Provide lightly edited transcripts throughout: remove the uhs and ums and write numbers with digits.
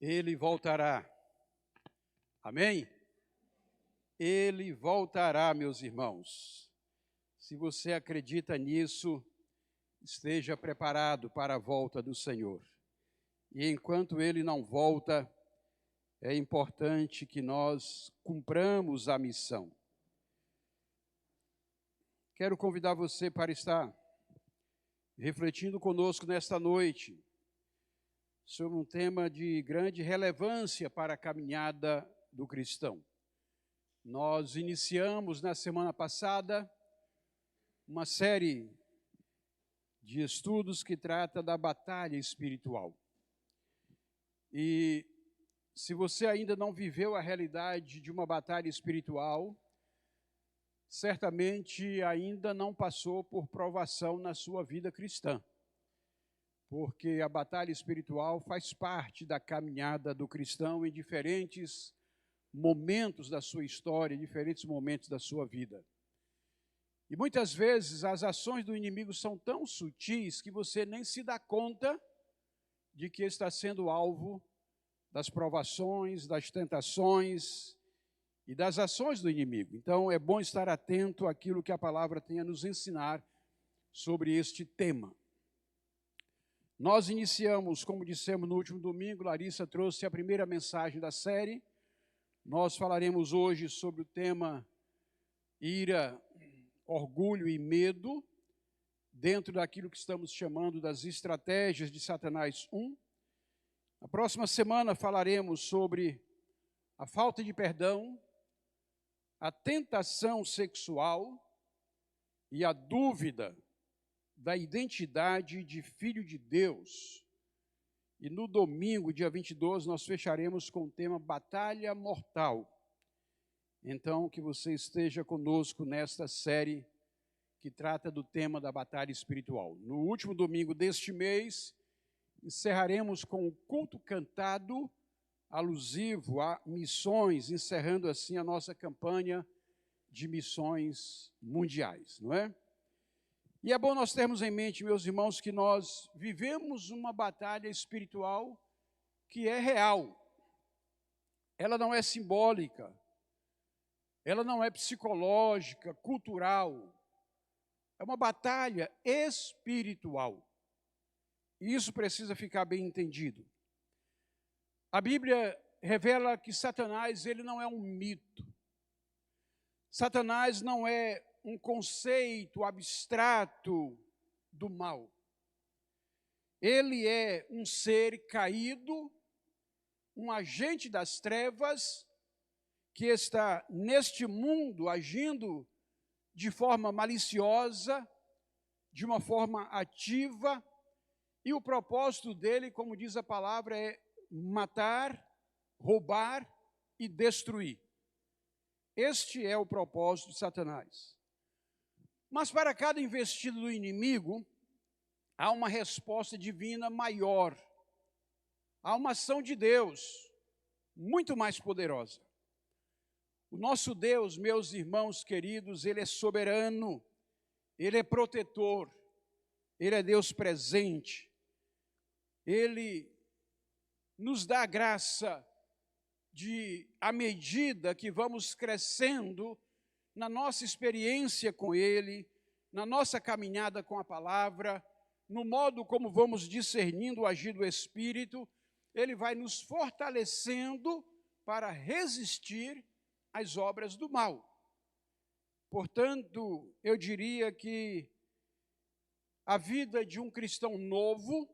Ele voltará. Amém? Ele voltará, meus irmãos. Se você acredita nisso, esteja preparado para a volta do Senhor. E enquanto Ele não volta, é importante que nós cumpramos a missão. Quero convidar você para estar refletindo conosco nesta noite sobre um tema de grande relevância para a caminhada do cristão. Nós iniciamos na semana passada uma série de estudos que trata da batalha espiritual. E se você ainda não viveu a realidade de uma batalha espiritual, certamente ainda não passou por provação na sua vida cristã, porque a batalha espiritual faz parte da caminhada do cristão em diferentes momentos da sua história, em diferentes momentos da sua vida. E muitas vezes as ações do inimigo são tão sutis que você nem se dá conta de que está sendo alvo das provações, das tentações e das ações do inimigo. Então, é bom estar atento àquilo que a palavra tem a nos ensinar sobre este tema. Nós iniciamos, como dissemos no último domingo, Larissa trouxe a primeira mensagem da série. Nós falaremos hoje sobre o tema ira, orgulho e medo, dentro daquilo que estamos chamando das estratégias de Satanás 1. Na próxima semana falaremos sobre a falta de perdão, a tentação sexual e a dúvida da identidade de filho de Deus. E no domingo, dia 22, nós fecharemos com o tema Batalha Mortal. Então, que você esteja conosco nesta série que trata do tema da batalha espiritual. No último domingo deste mês, encerraremos com o culto cantado alusivo a missões, encerrando assim a nossa campanha de missões mundiais, não é? E é bom nós termos em mente, meus irmãos, que nós vivemos uma batalha espiritual que é real. Ela não é simbólica, ela não é psicológica, cultural. É uma batalha espiritual. E isso precisa ficar bem entendido. A Bíblia revela que Satanás, ele não é um mito. Satanás não é um conceito abstrato do mal. Ele é um ser caído, um agente das trevas, que está neste mundo agindo de forma maliciosa, de uma forma ativa, e o propósito dele, como diz a palavra, é matar, roubar e destruir. Este é o propósito de Satanás. Mas para cada investida do inimigo, há uma resposta divina maior. Há uma ação de Deus muito mais poderosa. O nosso Deus, meus irmãos queridos, Ele é soberano, Ele é protetor, Ele é Deus presente. Ele nos dá a graça de, à medida que vamos crescendo na nossa experiência com Ele, na nossa caminhada com a palavra, no modo como vamos discernindo o agir do Espírito, Ele vai nos fortalecendo para resistir às obras do mal. Portanto, eu diria que a vida de um cristão novo,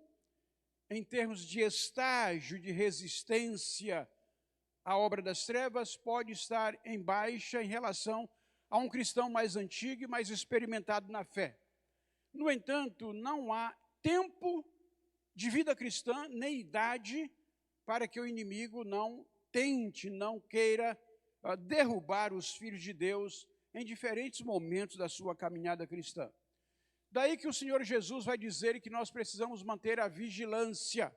em termos de estágio de resistência à obra das trevas, pode estar em baixa em relação a um cristão mais antigo e mais experimentado na fé. No entanto, não há tempo de vida cristã, nem idade, para que o inimigo não tente, não queira derrubar os filhos de Deus em diferentes momentos da sua caminhada cristã. Daí que o Senhor Jesus vai dizer que nós precisamos manter a vigilância.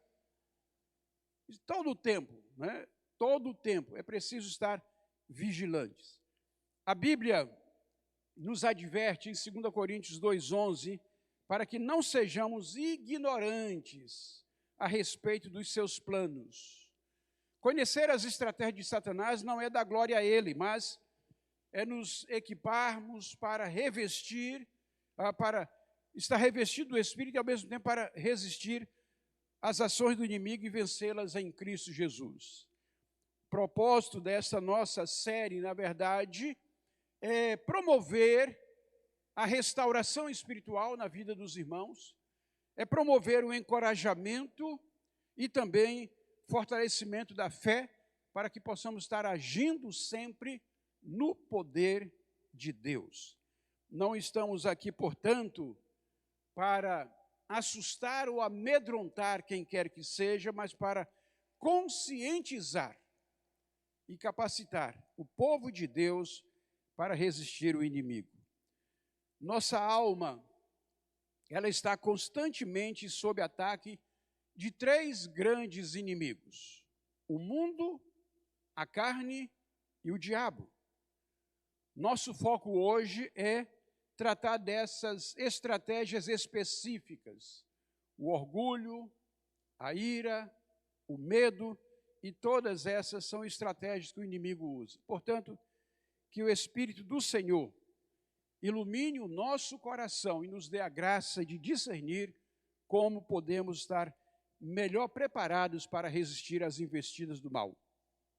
Todo o tempo, né? Todo o tempo é preciso estar vigilantes. A Bíblia nos adverte em 2 Coríntios 2,11 para que não sejamos ignorantes a respeito dos seus planos. Conhecer as estratégias de Satanás não é dar glória a ele, mas é nos equiparmos para revestir, para estar revestido do Espírito e ao mesmo tempo para resistir às ações do inimigo e vencê-las em Cristo Jesus. O propósito dessa nossa série, na verdade, é promover a restauração espiritual na vida dos irmãos, é promover o encorajamento e também fortalecimento da fé para que possamos estar agindo sempre no poder de Deus. Não estamos aqui, portanto, para assustar ou amedrontar quem quer que seja, mas para conscientizar e capacitar o povo de Deus para resistir ao inimigo. Nossa alma, ela está constantemente sob ataque de 3 grandes inimigos: o mundo, a carne e o diabo. Nosso foco hoje é tratar dessas estratégias específicas: o orgulho, a ira, o medo, e todas essas são estratégias que o inimigo usa. Portanto, que o Espírito do Senhor ilumine o nosso coração e nos dê a graça de discernir como podemos estar melhor preparados para resistir às investidas do mal.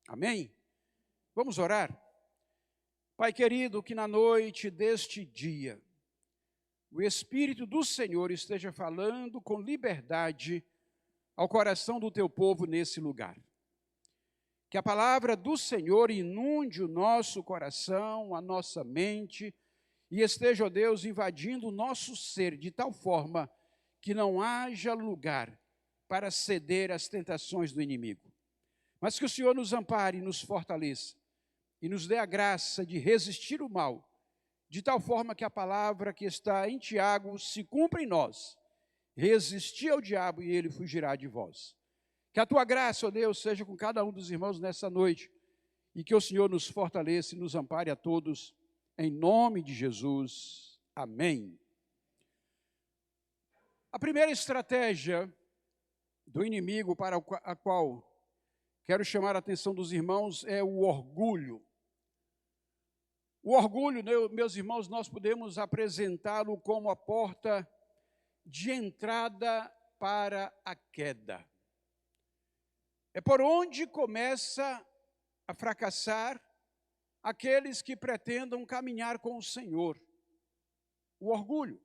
Amém? Vamos orar? Pai querido, que na noite deste dia, o Espírito do Senhor esteja falando com liberdade ao coração do teu povo nesse lugar. Que a palavra do Senhor inunde o nosso coração, a nossa mente, e esteja, ó Deus, invadindo o nosso ser de tal forma que não haja lugar para ceder às tentações do inimigo. Mas que o Senhor nos ampare e nos fortaleça, e nos dê a graça de resistir o mal, de tal forma que a palavra que está em Tiago se cumpra em nós: resistir ao diabo e ele fugirá de vós. Que a tua graça, ó Deus, seja com cada um dos irmãos nessa noite, e que o Senhor nos fortaleça e nos ampare a todos, em nome de Jesus. Amém. A primeira estratégia do inimigo para a qual quero chamar a atenção dos irmãos é o orgulho. O orgulho, meus irmãos, nós podemos apresentá-lo como a porta de entrada para a queda. É por onde começa a fracassar aqueles que pretendam caminhar com o Senhor. O orgulho.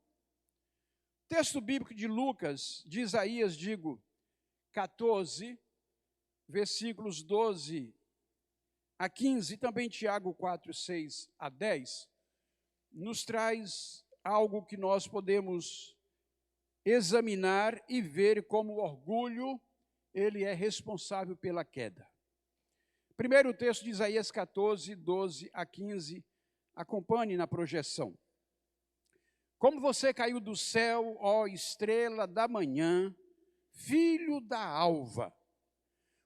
Texto bíblico de Lucas, de Isaías, 14, versículos 12 a 15, e também Tiago 4, 6 a 10, nos traz algo que nós podemos examinar e ver como o orgulho, ele é responsável pela queda. Primeiro texto de Isaías 14, 12 a 15, acompanhe na projeção. Como você caiu do céu, ó estrela da manhã, filho da alva,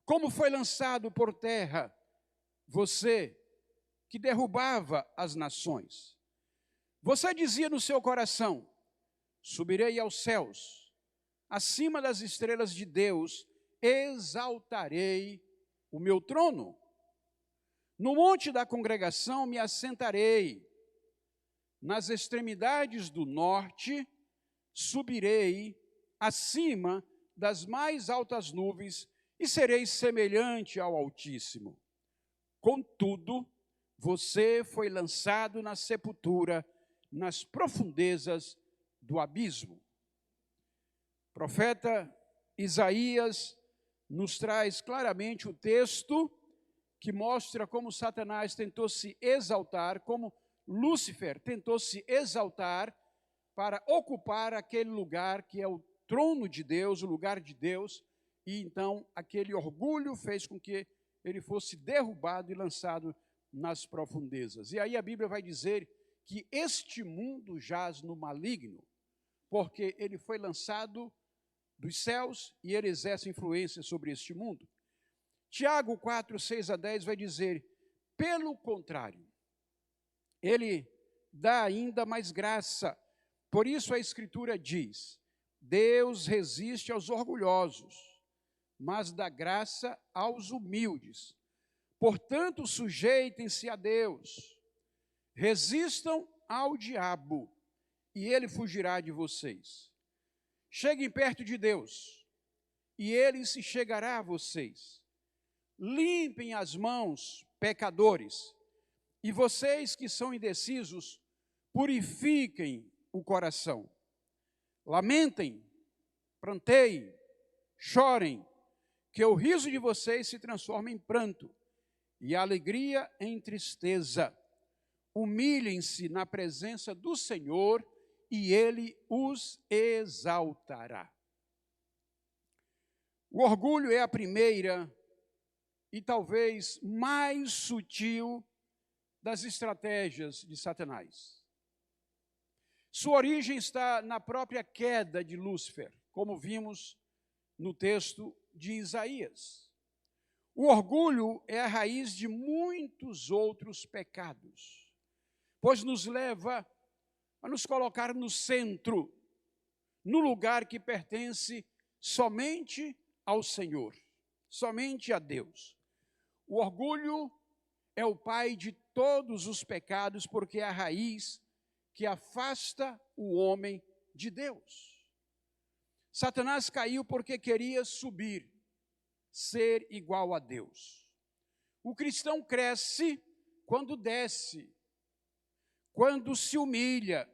como foi lançado por terra, você que derrubava as nações. Você dizia no seu coração: subirei aos céus, acima das estrelas de Deus, exaltarei o meu trono. No monte da congregação me assentarei, nas extremidades do norte subirei acima das mais altas nuvens e serei semelhante ao Altíssimo. Contudo, você foi lançado na sepultura, nas profundezas do abismo. O profeta Isaías nos traz claramente o texto que mostra como Satanás tentou se exaltar, como Lúcifer tentou se exaltar para ocupar aquele lugar que é o trono de Deus, o lugar de Deus, e então aquele orgulho fez com que ele fosse derrubado e lançado nas profundezas. E aí a Bíblia vai dizer que este mundo jaz no maligno, porque ele foi lançado dos céus e ele exerce influência sobre este mundo. Tiago 4, 6 a 10 vai dizer: pelo contrário, ele dá ainda mais graça. Por isso a Escritura diz: Deus resiste aos orgulhosos, mas dá graça aos humildes. Portanto, sujeitem-se a Deus, resistam ao diabo, e ele fugirá de vocês. Cheguem perto de Deus, e ele se chegará a vocês. Limpem as mãos, pecadores, e vocês que são indecisos, purifiquem o coração. Lamentem, pranteiem, chorem, que o riso de vocês se transforme em pranto, e a alegria em tristeza. Humilhem-se na presença do Senhor, e Ele os exaltará. O orgulho é a primeira e talvez mais sutil das estratégias de Satanás. Sua origem está na própria queda de Lúcifer, como vimos no texto de Isaías. O orgulho é a raiz de muitos outros pecados, pois nos leva a nos colocar no centro, no lugar que pertence somente ao Senhor, somente a Deus. O orgulho é o pai de todos os pecados, porque é a raiz que afasta o homem de Deus. Satanás caiu porque queria subir, ser igual a Deus. O cristão cresce quando desce, quando se humilha,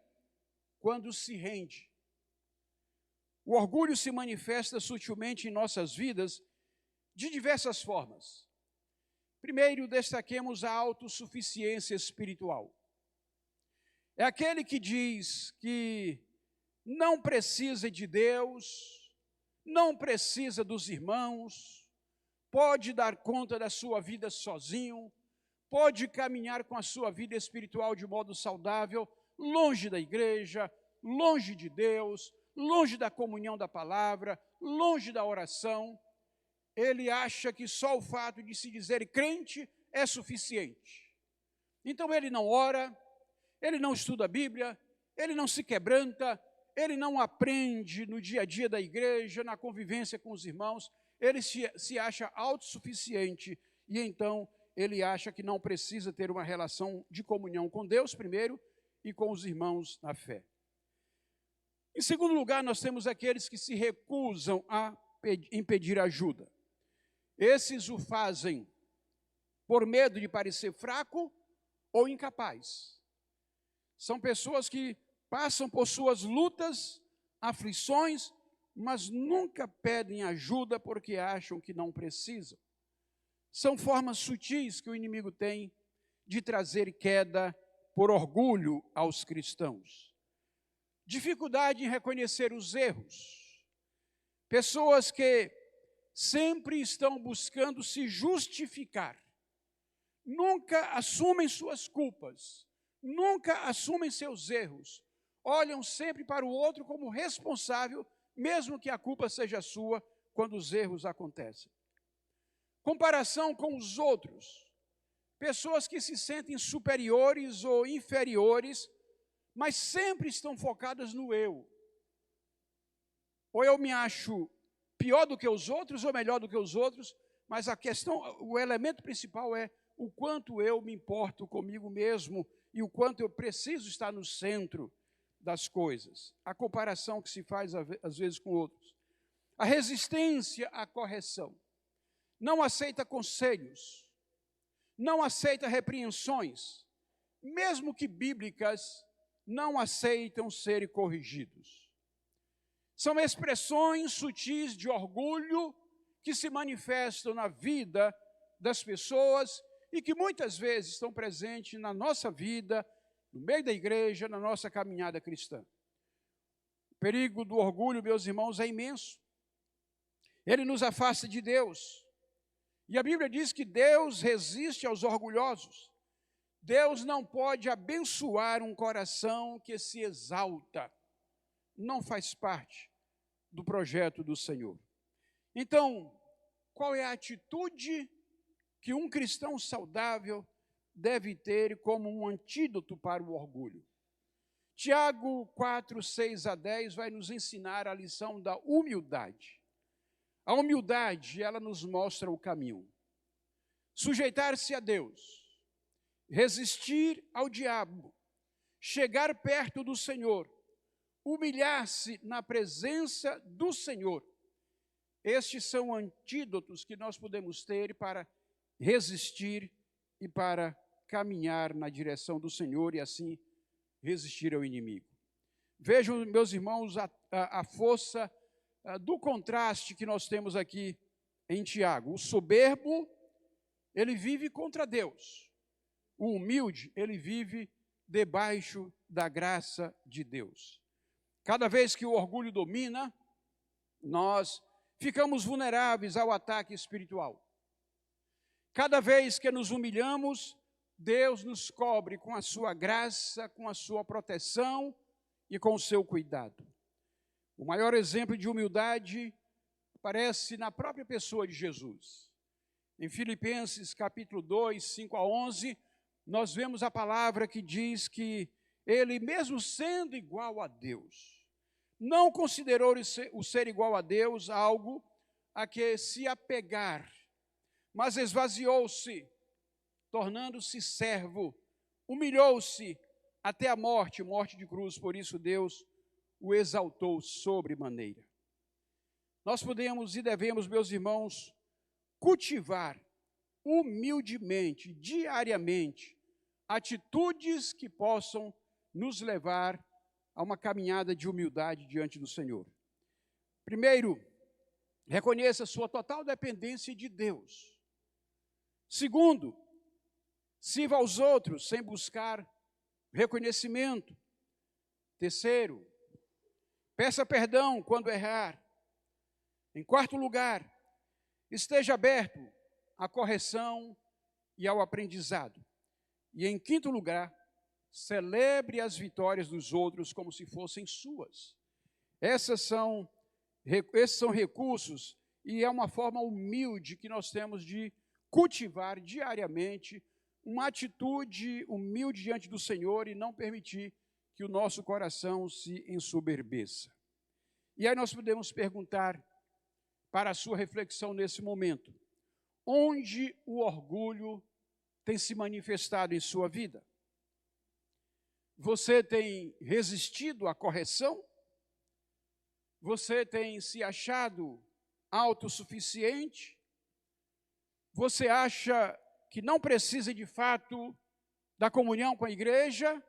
quando se rende. O orgulho se manifesta sutilmente em nossas vidas de diversas formas. Primeiro, destaquemos a autossuficiência espiritual. É aquele que diz que não precisa de Deus, não precisa dos irmãos, pode dar conta da sua vida sozinho, pode caminhar com a sua vida espiritual de modo saudável, longe da igreja, longe de Deus, longe da comunhão da palavra, longe da oração. Ele acha que só o fato de se dizer crente é suficiente. Então ele não ora, ele não estuda a Bíblia, ele não se quebranta, ele não aprende no dia a dia da igreja, na convivência com os irmãos, ele se acha autossuficiente e então ele acha que não precisa ter uma relação de comunhão com Deus primeiro e com os irmãos na fé. Em segundo lugar, nós temos aqueles que se recusam a pedir ajuda. Esses o fazem por medo de parecer fraco ou incapaz. São pessoas que passam por suas lutas, aflições, mas nunca pedem ajuda porque acham que não precisam. São formas sutis que o inimigo tem de trazer queda por orgulho aos cristãos. Dificuldade em reconhecer os erros. Pessoas que sempre estão buscando se justificar. Nunca assumem suas culpas. Nunca assumem seus erros. Olham sempre para o outro como responsável, mesmo que a culpa seja sua, quando os erros acontecem. Comparação com os outros. Pessoas que se sentem superiores ou inferiores, mas sempre estão focadas no eu. Ou eu me acho pior do que os outros ou melhor do que os outros, mas a questão, o elemento principal é o quanto eu me importo comigo mesmo e o quanto eu preciso estar no centro das coisas. A comparação que se faz às vezes com outros. A resistência à correção. Não aceita conselhos, não aceita repreensões, mesmo que bíblicas, não aceitam serem corrigidos. São expressões sutis de orgulho que se manifestam na vida das pessoas e que muitas vezes estão presentes na nossa vida, no meio da igreja, na nossa caminhada cristã. O perigo do orgulho, meus irmãos, é imenso. Ele nos afasta de Deus. E a Bíblia diz que Deus resiste aos orgulhosos. Deus não pode abençoar um coração que se exalta. Não faz parte do projeto do Senhor. Então, qual é a atitude que um cristão saudável deve ter como um antídoto para o orgulho? Tiago 4, 6 a 10 vai nos ensinar a lição da humildade. A humildade, ela nos mostra o caminho. Sujeitar-se a Deus, resistir ao diabo, chegar perto do Senhor, humilhar-se na presença do Senhor. Estes são antídotos que nós podemos ter para resistir e para caminhar na direção do Senhor e assim resistir ao inimigo. Vejam, meus irmãos, a força do contraste que nós temos aqui em Tiago. O soberbo, ele vive contra Deus. O humilde, ele vive debaixo da graça de Deus. Cada vez que o orgulho domina, nós ficamos vulneráveis ao ataque espiritual. Cada vez que nos humilhamos, Deus nos cobre com a sua graça, com a sua proteção e com o seu cuidado. O maior exemplo de humildade aparece na própria pessoa de Jesus. Em Filipenses capítulo 2, 5 a 11, nós vemos a palavra que diz que ele, mesmo sendo igual a Deus, não considerou o ser igual a Deus algo a que se apegar, mas esvaziou-se, tornando-se servo, humilhou-se até a morte de cruz, por isso Deus o exaltou sobremaneira. Nós podemos e devemos, meus irmãos, cultivar humildemente, diariamente, atitudes que possam nos levar a uma caminhada de humildade diante do Senhor. Primeiro, reconheça sua total dependência de Deus. Segundo, sirva aos outros sem buscar reconhecimento. Terceiro, peça perdão quando errar. Em quarto lugar, esteja aberto à correção e ao aprendizado. E em quinto lugar, celebre as vitórias dos outros como se fossem suas. Esses são recursos e é uma forma humilde que nós temos de cultivar diariamente uma atitude humilde diante do Senhor e não permitir que o nosso coração se ensoberbeça. E aí nós podemos perguntar para a sua reflexão nesse momento: onde o orgulho tem se manifestado em sua vida? Você tem resistido à correção? Você tem se achado autossuficiente? Você acha que não precisa de fato da comunhão com a igreja,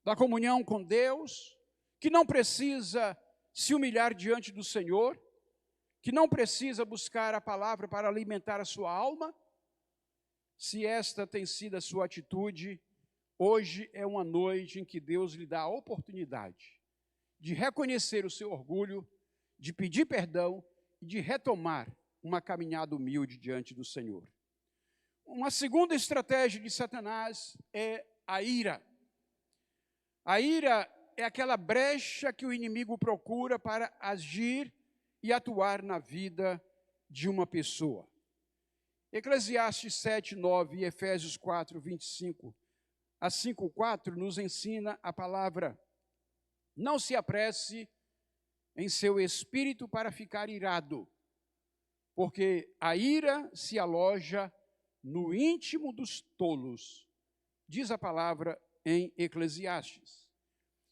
da comunhão com Deus, que não precisa se humilhar diante do Senhor, que não precisa buscar a palavra para alimentar a sua alma? Se esta tem sido a sua atitude, hoje é uma noite em que Deus lhe dá a oportunidade de reconhecer o seu orgulho, de pedir perdão e de retomar uma caminhada humilde diante do Senhor. Uma segunda estratégia de Satanás é a ira. A ira é aquela brecha que o inimigo procura para agir e atuar na vida de uma pessoa. Eclesiastes 7, 9 e Efésios 4, 25 a 5, 4 nos ensina a palavra: não se apresse em seu espírito para ficar irado, porque a ira se aloja no íntimo dos tolos, diz a palavra em Eclesiastes.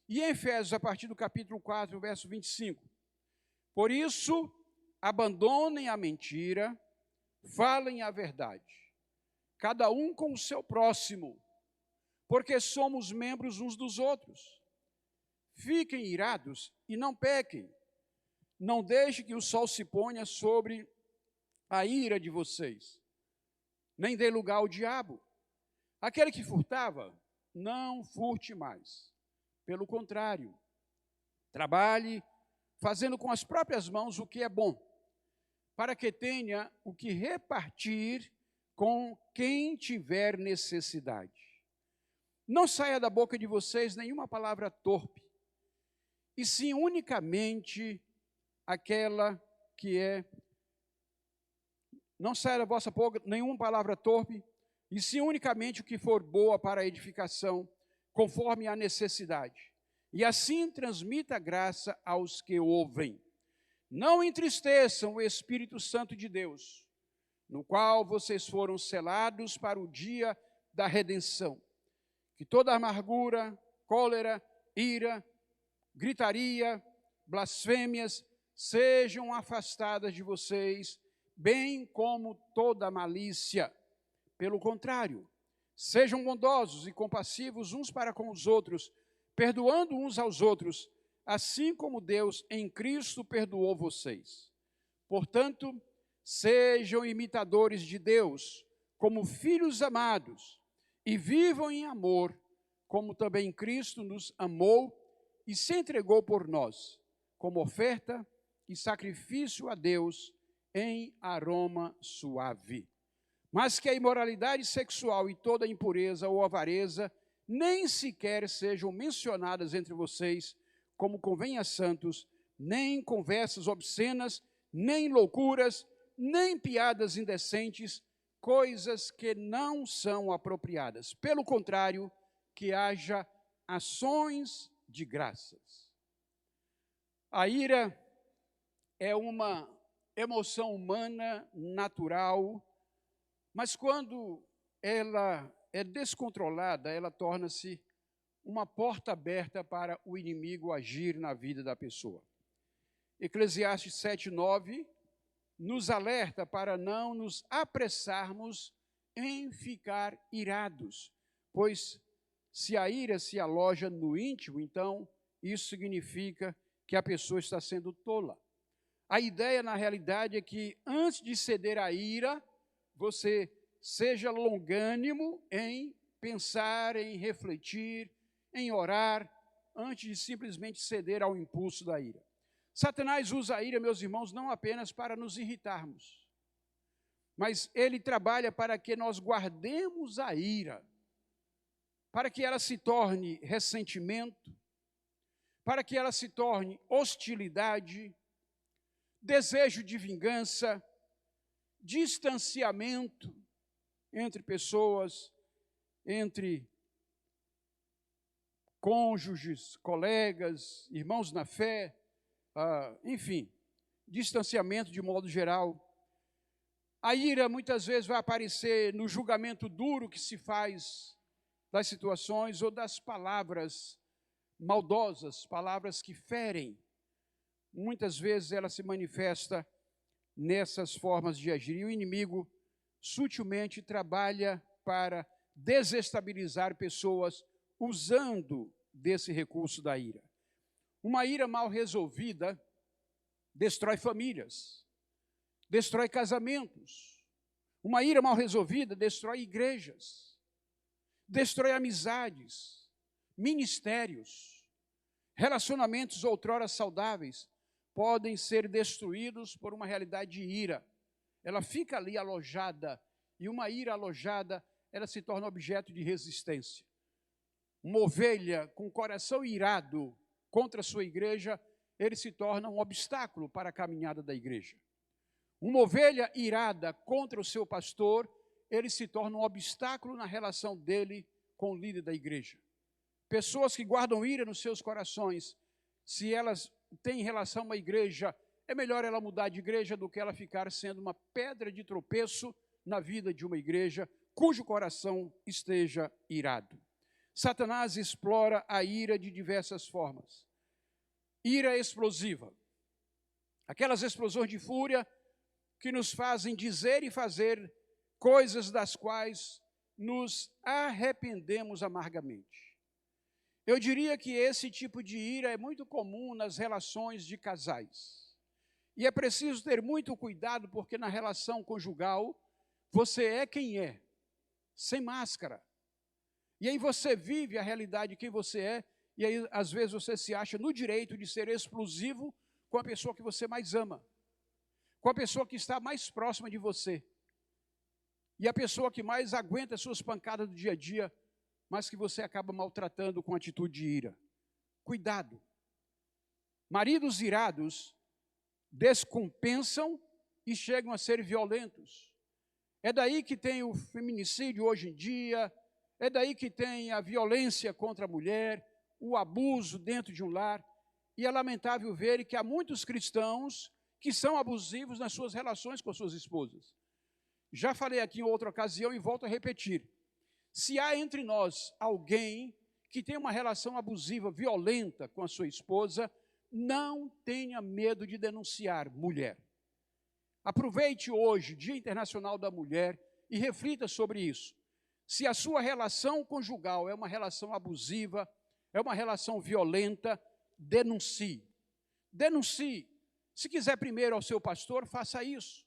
E em Efésios, a partir do capítulo 4, verso 25, por isso, abandonem a mentira, falem a verdade, cada um com o seu próximo, porque somos membros uns dos outros. Fiquem irados e não pequem. Não deixe que o sol se ponha sobre a ira de vocês, nem dê lugar ao diabo. Aquele que furtava, não furte mais. Pelo contrário, trabalhe fazendo com as próprias mãos o que é bom, para que tenha o que repartir com quem tiver necessidade. Não saia da boca de vocês nenhuma palavra torpe, e sim unicamente aquela que é... Não saia da vossa boca nenhuma palavra torpe, e sim unicamente o que for boa para a edificação, conforme a necessidade. E assim transmita graça aos que ouvem. Não entristeçam o Espírito Santo de Deus, no qual vocês foram selados para o dia da redenção. Que toda amargura, cólera, ira, gritaria, blasfêmias sejam afastadas de vocês, bem como toda malícia. Pelo contrário, sejam bondosos e compassivos uns para com os outros, perdoando uns aos outros, assim como Deus em Cristo perdoou vocês. Portanto, sejam imitadores de Deus, como filhos amados, e vivam em amor, como também Cristo nos amou e se entregou por nós, como oferta e sacrifício a Deus em aroma suave. Mas que a imoralidade sexual e toda impureza ou avareza nem sequer sejam mencionadas entre vocês, como convém a santos, nem conversas obscenas, nem loucuras, nem piadas indecentes, coisas que não são apropriadas. Pelo contrário, que haja ações de graças. A ira é uma emoção humana natural, mas quando ela é descontrolada, ela torna-se uma porta aberta para o inimigo agir na vida da pessoa. Eclesiastes 7:9 nos alerta para não nos apressarmos em ficar irados, pois se a ira se aloja no íntimo, então isso significa que a pessoa está sendo tola. A ideia, na realidade, é que antes de ceder à ira, você seja longânimo em pensar, em refletir, em orar, antes de simplesmente ceder ao impulso da ira. Satanás usa a ira, meus irmãos, não apenas para nos irritarmos, mas ele trabalha para que nós guardemos a ira, para que ela se torne ressentimento, para que ela se torne hostilidade, desejo de vingança, distanciamento entre pessoas, entre cônjuges, colegas, irmãos na fé, enfim, distanciamento de modo geral. A ira muitas vezes vai aparecer no julgamento duro que se faz das situações ou das palavras maldosas, palavras que ferem. Muitas vezes ela se manifesta nessas formas de agir. E o inimigo sutilmente trabalha para desestabilizar pessoas usando desse recurso da ira. Uma ira mal resolvida destrói famílias, destrói casamentos. Uma ira mal resolvida destrói igrejas, destrói amizades, ministérios, relacionamentos outrora saudáveis podem ser destruídos por uma realidade de ira. Ela fica ali alojada, e uma ira alojada, ela se torna objeto de resistência. Uma ovelha com o coração irado contra a sua igreja, ele se torna um obstáculo para a caminhada da igreja. Uma ovelha irada contra o seu pastor, ele se torna um obstáculo na relação dele com o líder da igreja. Pessoas que guardam ira nos seus corações, se elas têm relação a uma igreja, é melhor ela mudar de igreja do que ela ficar sendo uma pedra de tropeço na vida de uma igreja cujo coração esteja irado. Satanás explora a ira de diversas formas. Ira explosiva. Aquelas explosões de fúria que nos fazem dizer e fazer coisas das quais nos arrependemos amargamente. Eu diria que esse tipo de ira é muito comum nas relações de casais. E é preciso ter muito cuidado, porque na relação conjugal, você é quem é, sem máscara. E aí você vive a realidade de quem você é, e aí às vezes você se acha no direito de ser explosivo com a pessoa que você mais ama, com a pessoa que está mais próxima de você, e a pessoa que mais aguenta as suas pancadas do dia a dia, mas que você acaba maltratando com atitude de ira. Cuidado. Maridos irados descompensam e chegam a ser violentos. É daí que tem o feminicídio hoje em dia, é daí que tem a violência contra a mulher, o abuso dentro de um lar. E é lamentável ver que há muitos cristãos que são abusivos nas suas relações com as suas esposas. Já falei aqui em outra ocasião e volto a repetir. Se há entre nós alguém que tem uma relação abusiva, violenta com a sua esposa, não tenha medo de denunciar, mulher. Aproveite hoje, Dia Internacional da Mulher, e reflita sobre isso. Se a sua relação conjugal é uma relação abusiva, é uma relação violenta, denuncie. Denuncie. Se quiser primeiro ao seu pastor, faça isso.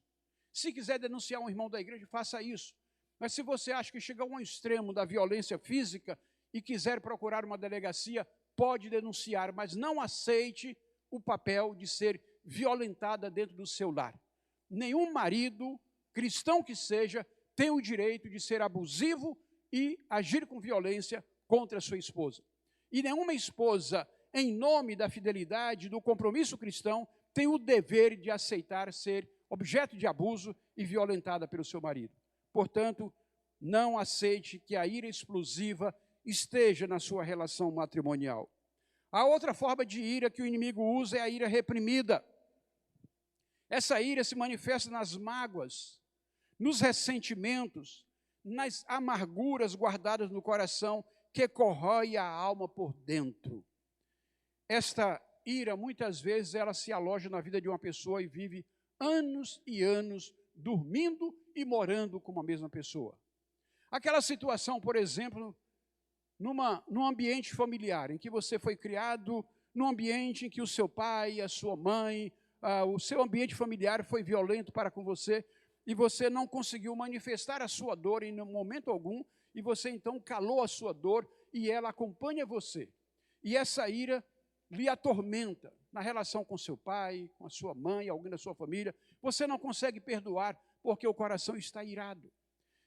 Se quiser denunciar um irmão da igreja, faça isso. Mas se você acha que chegou a um extremo da violência física e quiser procurar uma delegacia, pode denunciar, mas não aceite o papel de ser violentada dentro do seu lar. Nenhum marido, cristão que seja, tem o direito de ser abusivo e agir com violência contra a sua esposa. E nenhuma esposa, em nome da fidelidade, do compromisso cristão, tem o dever de aceitar ser objeto de abuso e violentada pelo seu marido. Portanto, não aceite que a ira explosiva esteja na sua relação matrimonial. A outra forma de ira que o inimigo usa é a ira reprimida. Essa ira se manifesta nas mágoas, nos ressentimentos, nas amarguras guardadas no coração, que corrói a alma por dentro. Esta ira, muitas vezes, ela se aloja na vida de uma pessoa e vive anos e anos dormindo e morando com uma mesma pessoa. Aquela situação, por exemplo, num ambiente familiar, em que você foi criado, num ambiente em que o seu pai, a sua mãe, o seu ambiente familiar foi violento para com você, e você não conseguiu manifestar a sua dor em momento algum, e você então calou a sua dor, e ela acompanha você. E essa ira lhe atormenta na relação com seu pai, com a sua mãe, alguém da sua família. Você não consegue perdoar, porque o coração está irado.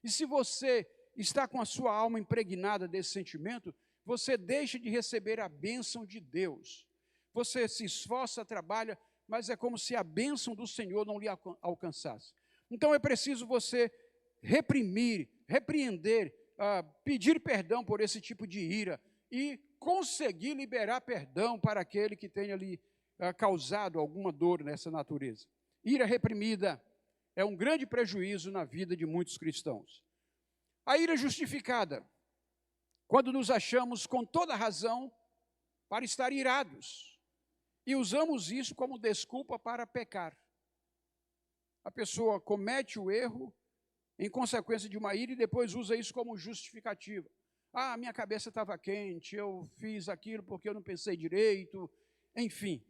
E se você está com a sua alma impregnada desse sentimento, você deixa de receber a bênção de Deus. Você se esforça, trabalha, mas é como se a bênção do Senhor não lhe alcançasse. Então é preciso você reprimir, repreender, pedir perdão por esse tipo de ira e conseguir liberar perdão para aquele que tenha lhe causado alguma dor nessa natureza. Ira reprimida é um grande prejuízo na vida de muitos cristãos. A ira justificada, quando nos achamos com toda razão para estar irados e usamos isso como desculpa para pecar. A pessoa comete o erro em consequência de uma ira e depois usa isso como justificativa. Minha cabeça estava quente, eu fiz aquilo porque eu não pensei direito. Enfim,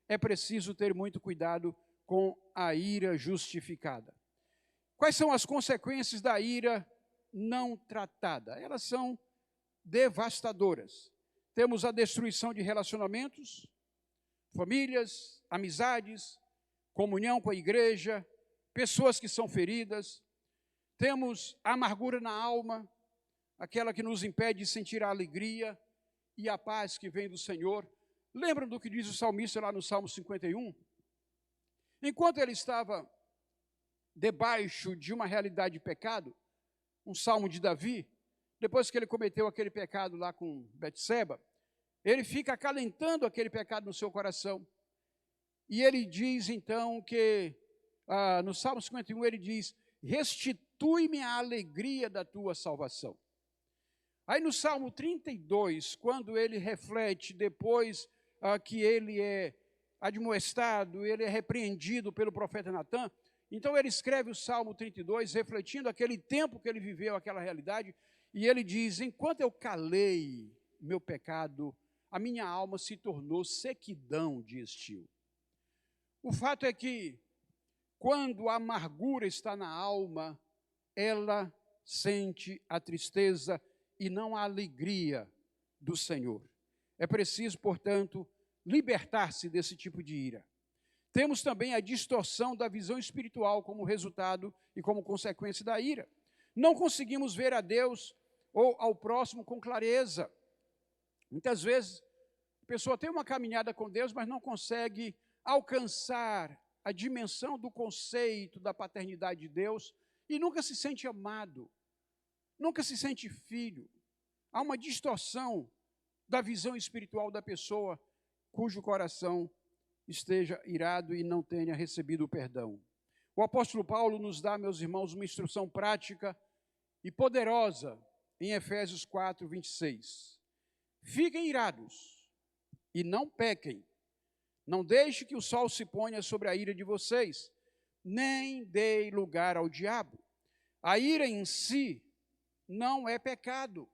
é preciso ter muito cuidado com a ira justificada. Quais são as consequências da ira não tratada? Elas são devastadoras. Temos a destruição de relacionamentos, famílias, amizades, comunhão com a igreja, pessoas que são feridas. Temos a amargura na alma, aquela que nos impede de sentir a alegria e a paz que vem do Senhor. Lembram do que diz o salmista lá no Salmo 51? Enquanto ele estava debaixo de uma realidade de pecado, um salmo de Davi, depois que ele cometeu aquele pecado lá com Betseba, ele fica acalentando aquele pecado no seu coração. E ele diz então que, no Salmo 51, ele diz: restitui-me a alegria da tua salvação. Aí no Salmo 32, quando ele reflete, depois que ele é admoestado, ele é repreendido pelo profeta Natã, então ele escreve o Salmo 32, refletindo aquele tempo que ele viveu, aquela realidade, e ele diz: enquanto eu calei meu pecado, a minha alma se tornou sequidão de estio. O fato é que, quando a amargura está na alma, ela sente a tristeza e não a alegria do Senhor. É preciso, portanto, libertar-se desse tipo de ira. Temos também a distorção da visão espiritual como resultado e como consequência da ira. Não conseguimos ver a Deus ou ao próximo com clareza. Muitas vezes, a pessoa tem uma caminhada com Deus, mas não consegue alcançar a dimensão do conceito da paternidade de Deus e nunca se sente amado, nunca se sente filho. Há uma distorção da visão espiritual da pessoa cujo coração esteja irado e não tenha recebido o perdão. O apóstolo Paulo nos dá, meus irmãos, uma instrução prática e poderosa em Efésios 4, 26. Fiquem irados e não pequem. Não deixe que o sol se ponha sobre a ira de vocês, nem dê lugar ao diabo. A ira em si não é pecado,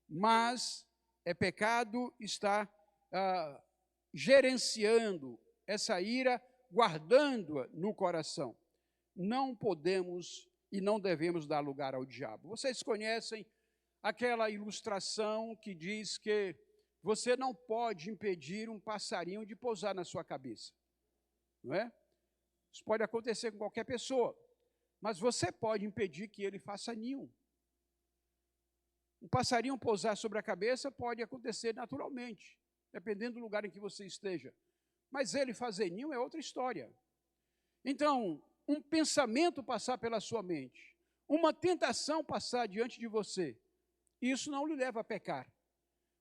mas é pecado estar gerenciando essa ira, guardando-a no coração. Não podemos e não devemos dar lugar ao diabo. Vocês conhecem aquela ilustração que diz que você não pode impedir um passarinho de pousar na sua cabeça, não é? Isso pode acontecer com qualquer pessoa, mas você pode impedir que ele faça ninho. Um passarinho pousar sobre a cabeça pode acontecer naturalmente, dependendo do lugar em que você esteja. Mas ele fazer ninho é outra história. Então, um pensamento passar pela sua mente, uma tentação passar diante de você, isso não lhe leva a pecar.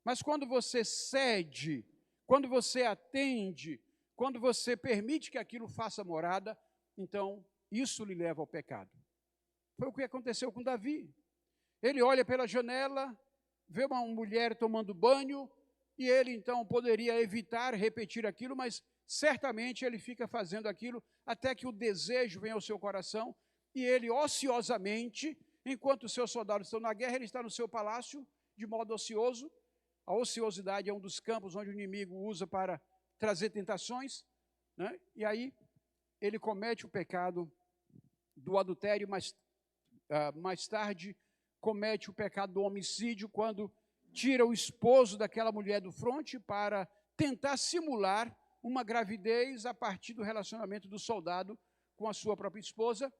Mas quando você cede, quando você atende, quando você permite que aquilo faça morada, então isso lhe leva ao pecado. Foi o que aconteceu com Davi. Ele olha pela janela, vê uma mulher tomando banho, e ele então poderia evitar repetir aquilo, mas certamente ele fica fazendo aquilo até que o desejo venha ao seu coração, e ele ociosamente, enquanto os seus soldados estão na guerra, ele está no seu palácio de modo ocioso. A ociosidade é um dos campos onde o inimigo usa para trazer tentações, né? E aí ele comete o pecado do adultério, mas mais tarde comete o pecado do homicídio, quando tira o esposo daquela mulher do fronte para tentar simular uma gravidez a partir do relacionamento do soldado com a sua própria esposa.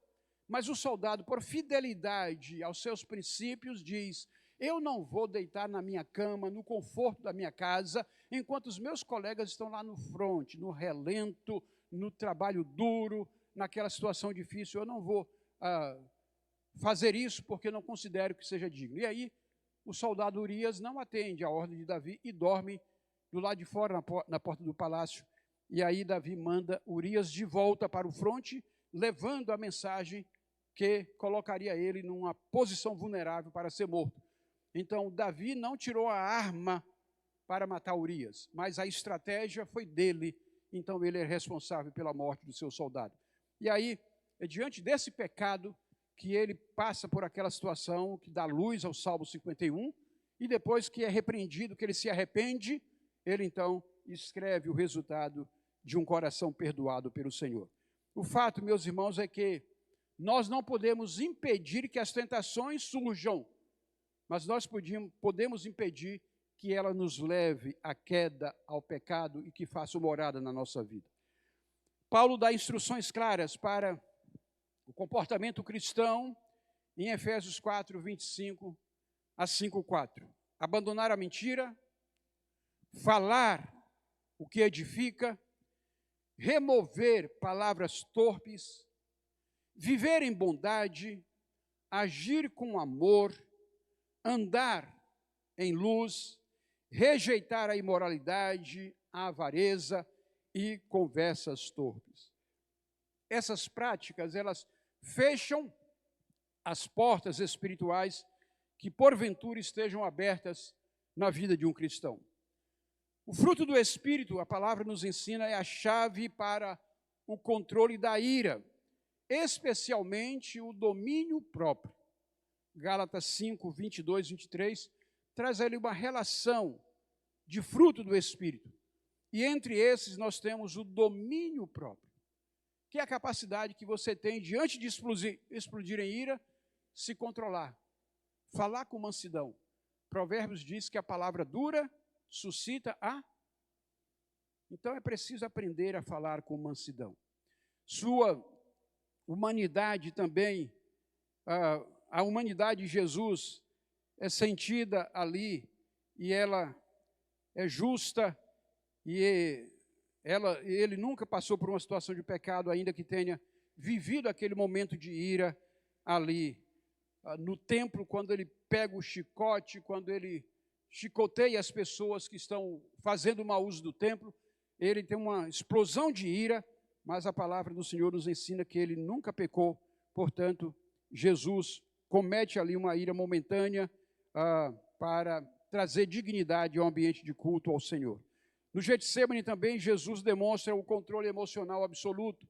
Mas o soldado, por fidelidade aos seus princípios, diz: eu não vou deitar na minha cama, no conforto da minha casa, enquanto os meus colegas estão lá no fronte, no relento, no trabalho duro, naquela situação difícil. Eu não vou fazer isso porque não considero que seja digno. E aí, o soldado Urias não atende à ordem de Davi e dorme do lado de fora, na porta do palácio. E aí Davi manda Urias de volta para o fronte, levando a mensagem que colocaria ele numa posição vulnerável para ser morto. Então, Davi não tirou a arma para matar Urias, mas a estratégia foi dele, então ele é responsável pela morte do seu soldado. E aí, é diante desse pecado que ele passa por aquela situação que dá luz ao Salmo 51, e depois que é repreendido, que ele se arrepende, ele então escreve o resultado de um coração perdoado pelo Senhor. O fato, meus irmãos, é que nós não podemos impedir que as tentações surjam, mas nós podemos impedir que ela nos leve à queda, ao pecado e que faça morada na nossa vida. Paulo dá instruções claras para o comportamento cristão em Efésios 4, 25 a 5:4. Abandonar a mentira, falar o que edifica, remover palavras torpes, viver em bondade, agir com amor, andar em luz, rejeitar a imoralidade, a avareza e conversas torpes. Essas práticas, elas fecham as portas espirituais que porventura estejam abertas na vida de um cristão. O fruto do Espírito, a palavra nos ensina, é a chave para o controle da ira, especialmente o domínio próprio. Gálatas 5, 22, 23, traz ali uma relação de fruto do Espírito. E entre esses nós temos o domínio próprio, que é a capacidade que você tem, diante de explodir em ira, se controlar, falar com mansidão. Provérbios diz que a palavra dura suscita a... Então é preciso aprender a falar com mansidão. Sua humanidade também, a humanidade de Jesus é sentida ali, e ela é justa, e ele nunca passou por uma situação de pecado, ainda que tenha vivido aquele momento de ira ali no templo, quando ele pega o chicote, quando ele chicoteia as pessoas que estão fazendo mau uso do templo. ele tem uma explosão de ira, mas a palavra do Senhor nos ensina que ele nunca pecou, portanto, Jesus comete ali uma ira momentânea para trazer dignidade ao ambiente de culto ao Senhor. No Getsêmani também, Jesus demonstra o controle emocional absoluto.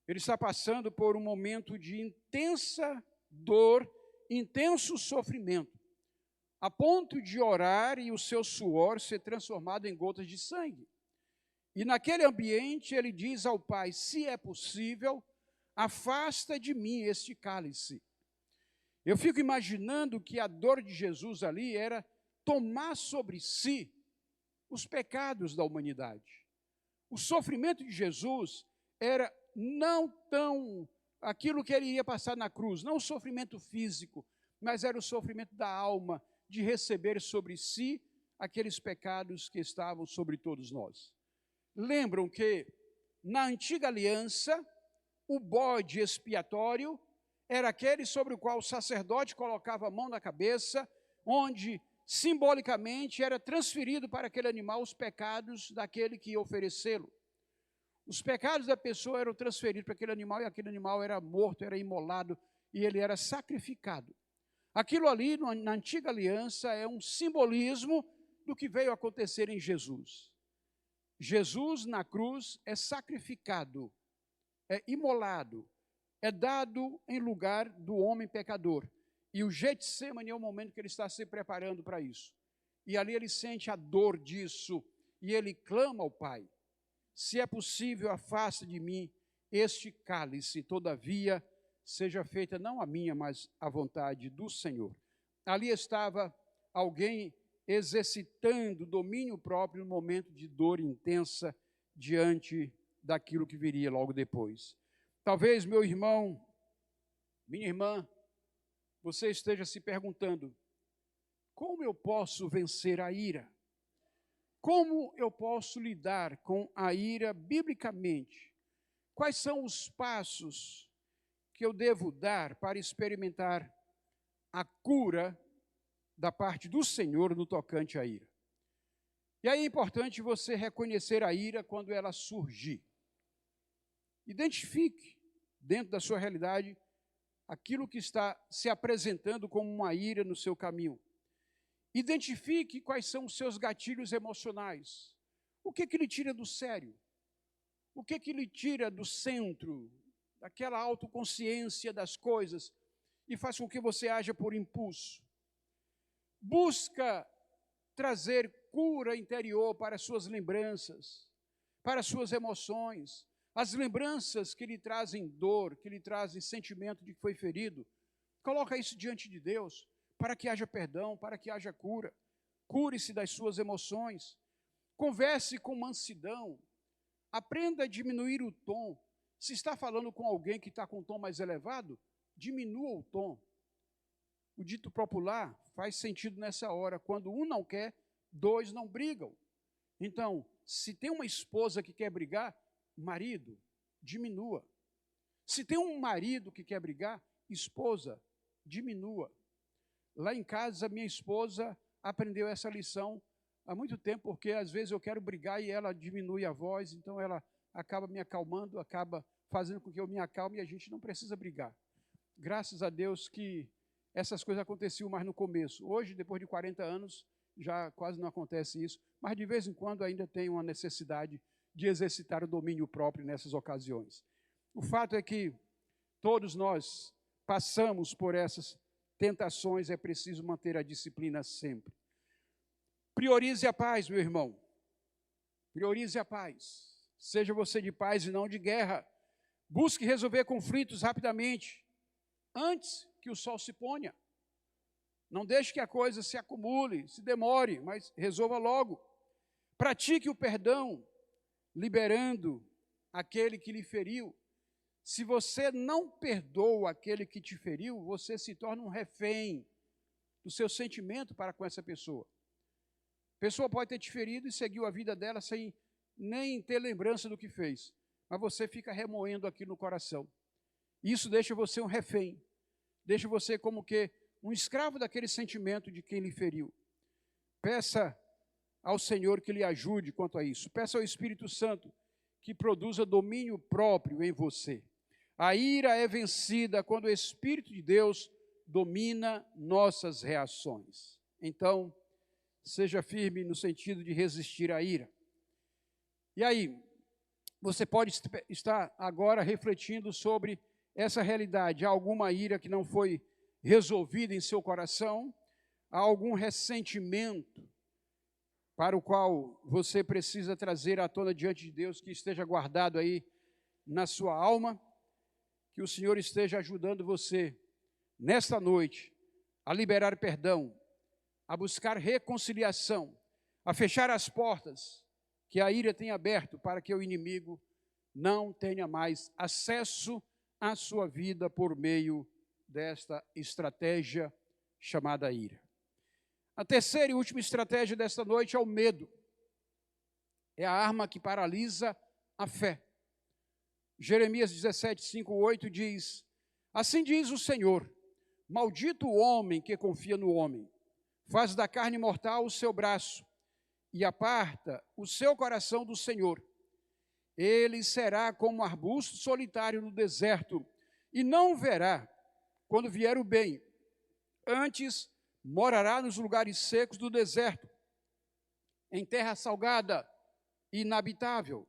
Ele está passando por um momento de intensa dor, intenso sofrimento, a ponto de orar e o seu suor ser transformado em gotas de sangue. E naquele ambiente ele diz ao Pai, se é possível, afasta de mim este cálice. Eu fico imaginando que a dor de Jesus ali era tomar sobre si os pecados da humanidade. O sofrimento de Jesus era não tão aquilo que ele iria passar na cruz, não o sofrimento físico, mas era o sofrimento da alma, de receber sobre si aqueles pecados que estavam sobre todos nós. Lembram que na antiga aliança, o bode expiatório era aquele sobre o qual o sacerdote colocava a mão na cabeça, onde simbolicamente era transferido para aquele animal os pecados daquele que ia oferecê-lo. Os pecados da pessoa eram transferidos para aquele animal e aquele animal era morto, era imolado e ele era sacrificado. Aquilo ali, na antiga aliança, é um simbolismo do que veio acontecer em Jesus. Jesus, na cruz, é sacrificado, é imolado, é dado em lugar do homem pecador. E o Getsêmani é o momento que ele está se preparando para isso. E ali ele sente a dor disso, e ele clama ao Pai, se é possível, afasta de mim este cálice, todavia, seja feita não a minha, mas a vontade do Senhor. Ali estava alguém exercitando domínio próprio no momento de dor intensa diante daquilo que viria logo depois. Talvez, meu irmão, minha irmã, você esteja se perguntando, como eu posso vencer a ira? Como eu posso lidar com a ira biblicamente? Quais são os passos que eu devo dar para experimentar a cura da parte do Senhor no tocante à ira? E aí é importante você reconhecer a ira quando ela surgir. Identifique dentro da sua realidade aquilo que está se apresentando como uma ira no seu caminho. Identifique quais são os seus gatilhos emocionais. O que lhe tira do sério? O que lhe tira do centro, daquela autoconsciência das coisas e faz com que você haja por impulso? Busca trazer cura interior para as suas lembranças, para as suas emoções. As lembranças que lhe trazem dor, que lhe trazem sentimento de que foi ferido, coloca isso diante de Deus, para que haja perdão, para que haja cura. Cure-se das suas emoções. Converse com mansidão. Aprenda a diminuir o tom. Se está falando com alguém que está com um tom mais elevado, diminua o tom. O dito popular faz sentido nessa hora. Quando um não quer, dois não brigam. Então, se tem uma esposa que quer brigar, marido, diminua. Se tem um marido que quer brigar, esposa, diminua. Lá em casa, minha esposa aprendeu essa lição há muito tempo, porque às vezes eu quero brigar e ela diminui a voz, então ela acaba me acalmando, acaba fazendo com que eu me acalme e a gente não precisa brigar. Graças a Deus que essas coisas aconteciam mais no começo. Hoje, depois de 40 anos, já quase não acontece isso, mas de vez em quando ainda tem uma necessidade de exercitar o domínio próprio nessas ocasiões. O fato é que todos nós passamos por essas tentações, é preciso manter a disciplina sempre. Priorize a paz, meu irmão. Priorize a paz. Seja você de paz e não de guerra. Busque resolver conflitos rapidamente, antes que o sol se ponha. Não deixe que a coisa se acumule, se demore, mas resolva logo. Pratique o perdão, liberando aquele que lhe feriu. Se você não perdoa aquele que te feriu, você se torna um refém do seu sentimento para com essa pessoa. A pessoa pode ter te ferido e seguiu a vida dela sem nem ter lembrança do que fez, mas você fica remoendo aquilo no coração. Isso deixa você um refém, deixa você como que um escravo daquele sentimento de quem lhe feriu. Peça ao Senhor que lhe ajude quanto a isso. Peça ao Espírito Santo que produza domínio próprio em você. A ira é vencida quando o Espírito de Deus domina nossas reações. Então, seja firme no sentido de resistir à ira. E aí, você pode estar agora refletindo sobre essa realidade. Há alguma ira que não foi resolvida em seu coração? Há algum ressentimento para o qual você precisa trazer à tona diante de Deus, que esteja guardado aí na sua alma? Que o Senhor esteja ajudando você, nesta noite, a liberar perdão, a buscar reconciliação, a fechar as portas que a ira tem aberto para que o inimigo não tenha mais acesso à sua vida por meio desta estratégia chamada ira. A terceira e última estratégia desta noite é o medo. É a arma que paralisa a fé. Jeremias 17, 5, 8 diz: assim diz o Senhor, maldito o homem que confia no homem, faz da carne mortal o seu braço e aparta o seu coração do Senhor. Ele será como um arbusto solitário no deserto e não verá quando vier o bem. Antes morará nos lugares secos do deserto, em terra salgada e inabitável.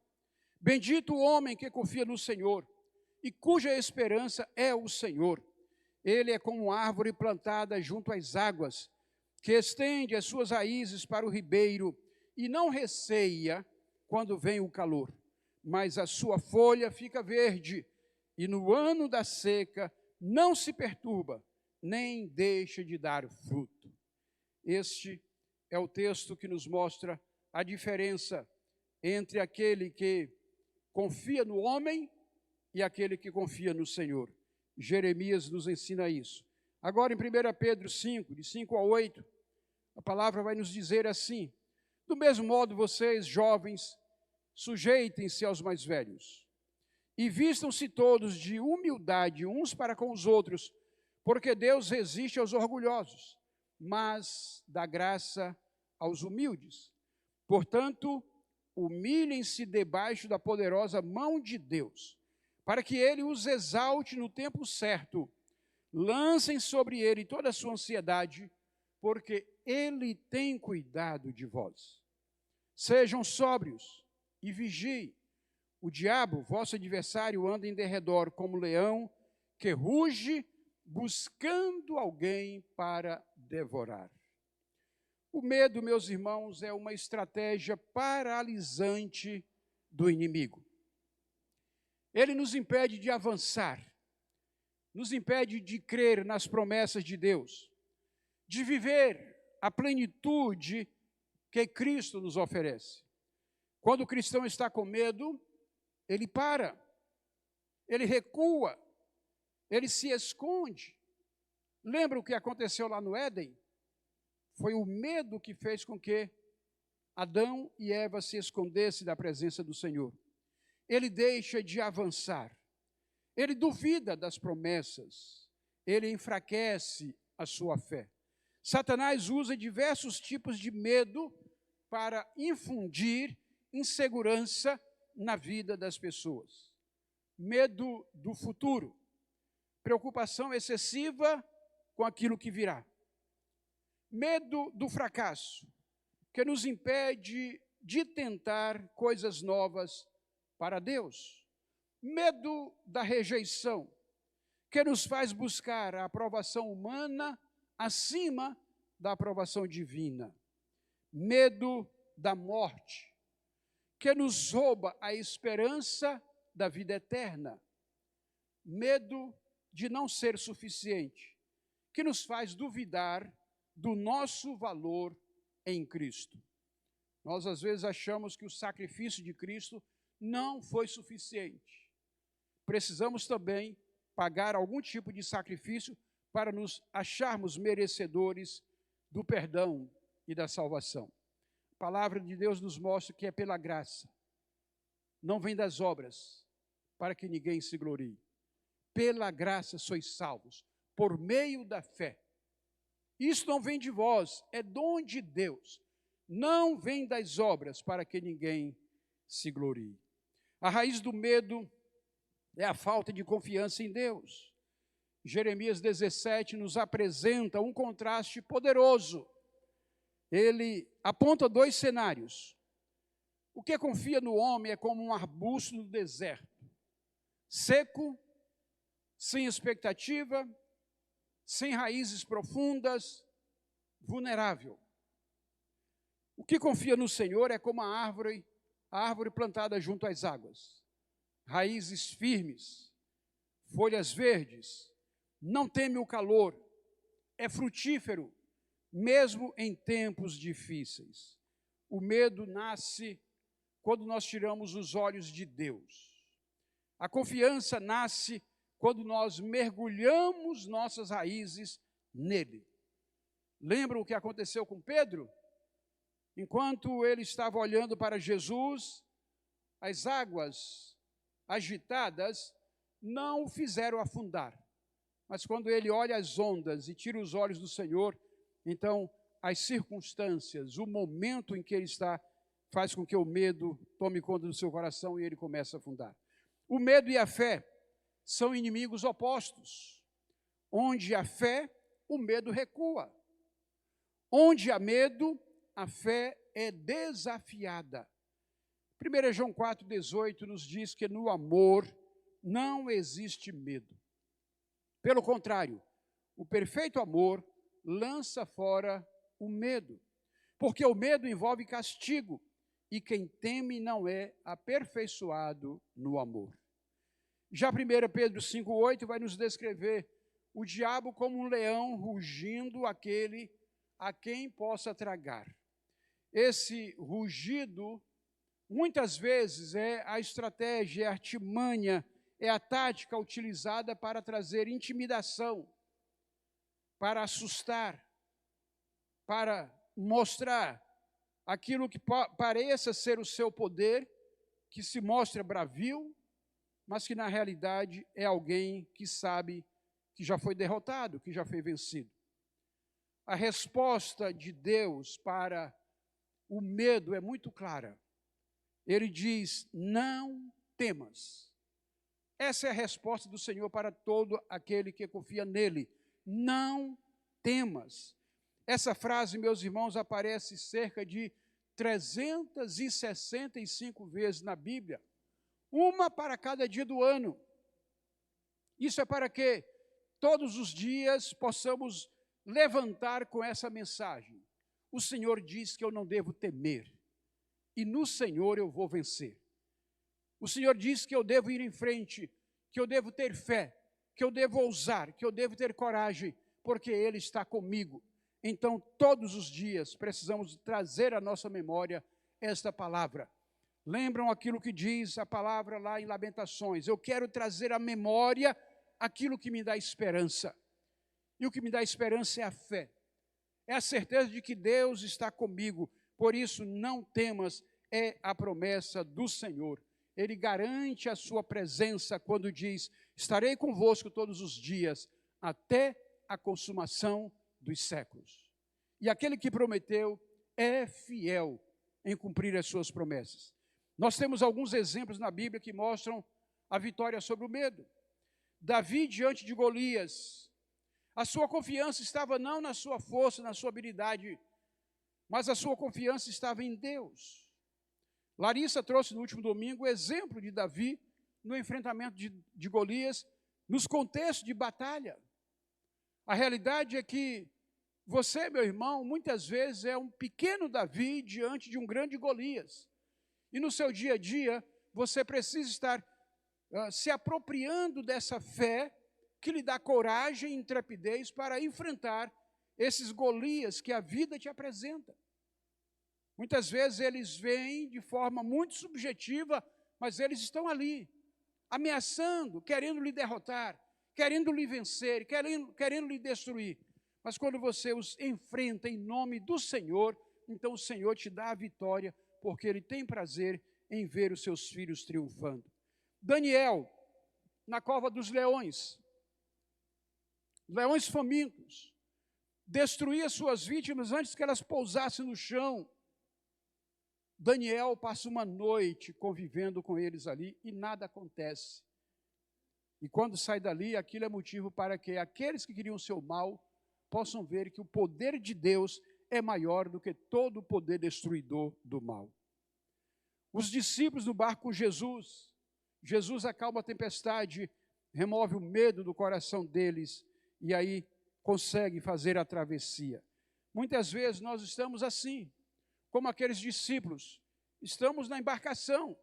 Bendito o homem que confia no Senhor e cuja esperança é o Senhor. Ele é como uma árvore plantada junto às águas, que estende as suas raízes para o ribeiro e não receia quando vem o calor, mas a sua folha fica verde e no ano da seca não se perturba, nem deixa de dar fruto. Este é o texto que nos mostra a diferença entre aquele que confia no homem e aquele que confia no Senhor. Jeremias nos ensina isso. Agora em 1 Pedro 5, de 5 a 8, a palavra vai nos dizer assim: do mesmo modo vocês, jovens, sujeitem-se aos mais velhos e vistam-se todos de humildade uns para com os outros, porque Deus resiste aos orgulhosos, mas dá graça aos humildes. Portanto, humilhem-se debaixo da poderosa mão de Deus, para que Ele os exalte no tempo certo. Lancem sobre Ele toda a sua ansiedade, porque Ele tem cuidado de vós. Sejam sóbrios e vigiem. O diabo, vosso adversário, anda em derredor como leão que ruge, buscando alguém para devorar. O medo, meus irmãos, é uma estratégia paralisante do inimigo. Ele nos impede de avançar, nos impede de crer nas promessas de Deus, de viver a plenitude que Cristo nos oferece. Quando o cristão está com medo, ele para, ele recua, ele se esconde. Lembra o que aconteceu lá no Éden? Foi o medo que fez com que Adão e Eva se escondessem da presença do Senhor. Ele deixa de avançar, ele duvida das promessas, ele enfraquece a sua fé. Satanás usa diversos tipos de medo para infundir insegurança na vida das pessoas. Medo do futuro, preocupação excessiva com aquilo que virá. Medo do fracasso, que nos impede de tentar coisas novas para Deus. Medo da rejeição, que nos faz buscar a aprovação humana acima da aprovação divina. Medo da morte, que nos rouba a esperança da vida eterna. Medo de não ser suficiente, que nos faz duvidar do nosso valor em Cristo. Nós às vezes achamos que o sacrifício de Cristo não foi suficiente. Precisamos também pagar algum tipo de sacrifício para nos acharmos merecedores do perdão e da salvação. A palavra de Deus nos mostra que é pela graça. Não vem das obras, para que ninguém se glorie. Pela graça sois salvos, por meio da fé. Isso não vem de vós, é dom de Deus, não vem das obras, para que ninguém se glorie. A raiz do medo é a falta de confiança em Deus. Jeremias 17 nos apresenta um contraste poderoso. Ele aponta dois cenários. O que confia no homem é como um arbusto no deserto, seco, sem expectativa, sem raízes profundas, vulnerável. O que confia no Senhor é como a árvore plantada junto às águas, raízes firmes, folhas verdes, não teme o calor, é frutífero, mesmo em tempos difíceis. O medo nasce quando nós tiramos os olhos de Deus. A confiança nasce quando nós mergulhamos nossas raízes nele. Lembram o que aconteceu com Pedro? Enquanto ele estava olhando para Jesus, as águas agitadas não o fizeram afundar. Mas quando ele olha as ondas e tira os olhos do Senhor, então as circunstâncias, o momento em que ele está, faz com que o medo tome conta do seu coração e ele começa a afundar. O medo e a fé são inimigos opostos. Onde há fé, o medo recua. Onde há medo, a fé é desafiada. 1 João 4,18 nos diz que no amor não existe medo. Pelo contrário, o perfeito amor lança fora o medo, porque o medo envolve castigo, e quem teme não é aperfeiçoado no amor. Já 1 Pedro 5,8 vai nos descrever o diabo como um leão rugindo aquele a quem possa tragar. Esse rugido, muitas vezes, é a estratégia, é a artimanha, é a tática utilizada para trazer intimidação, para assustar, para mostrar aquilo que pareça ser o seu poder, que se mostra bravio, mas que na realidade é alguém que sabe que já foi derrotado, que já foi vencido. A resposta de Deus para o medo é muito clara. Ele diz: não temas. Essa é a resposta do Senhor para todo aquele que confia nele. Não temas. Essa frase, meus irmãos, aparece cerca de 365 vezes na Bíblia, uma para cada dia do ano. Isso é para que todos os dias possamos levantar com essa mensagem. O Senhor diz que eu não devo temer, e no Senhor eu vou vencer. O Senhor diz que eu devo ir em frente, que eu devo ter fé, que eu devo ousar, que eu devo ter coragem, porque Ele está comigo. Então, todos os dias, precisamos trazer à nossa memória esta palavra. Lembram aquilo que diz a palavra lá em Lamentações? Eu quero trazer à memória aquilo que me dá esperança. E o que me dá esperança é a fé. É a certeza de que Deus está comigo. Por isso, não temas, é a promessa do Senhor. Ele garante a sua presença quando diz: estarei convosco todos os dias, até a consumação dos séculos. E aquele que prometeu é fiel em cumprir as suas promessas. Nós temos alguns exemplos na Bíblia que mostram a vitória sobre o medo. Davi diante de Golias, a sua confiança estava não na sua força, na sua habilidade, mas a sua confiança estava em Deus. Larissa trouxe no último domingo o exemplo de Davi no enfrentamento de Golias, nos contextos de batalha. A realidade é que você, meu irmão, muitas vezes é um pequeno Davi diante de um grande Golias. E no seu dia a dia, você precisa estar se apropriando dessa fé que lhe dá coragem e intrepidez para enfrentar esses Golias que a vida te apresenta. Muitas vezes eles vêm de forma muito subjetiva, mas eles estão ali, ameaçando, querendo lhe derrotar, querendo lhe vencer, querendo lhe destruir. Mas quando você os enfrenta em nome do Senhor, então o Senhor te dá a vitória, porque Ele tem prazer em ver os seus filhos triunfando. Daniel, na cova dos leões famintos, destruía suas vítimas antes que elas pousassem no chão. Daniel passa uma noite convivendo com eles ali e nada acontece. E quando sai dali, aquilo é motivo para que aqueles que queriam o seu mal possam ver que o poder de Deus é maior do que todo o poder destruidor do mal. Os discípulos no barco com Jesus, Jesus acalma a tempestade, remove o medo do coração deles e aí consegue fazer a travessia. Muitas vezes nós estamos assim, como aqueles discípulos, estamos na embarcação,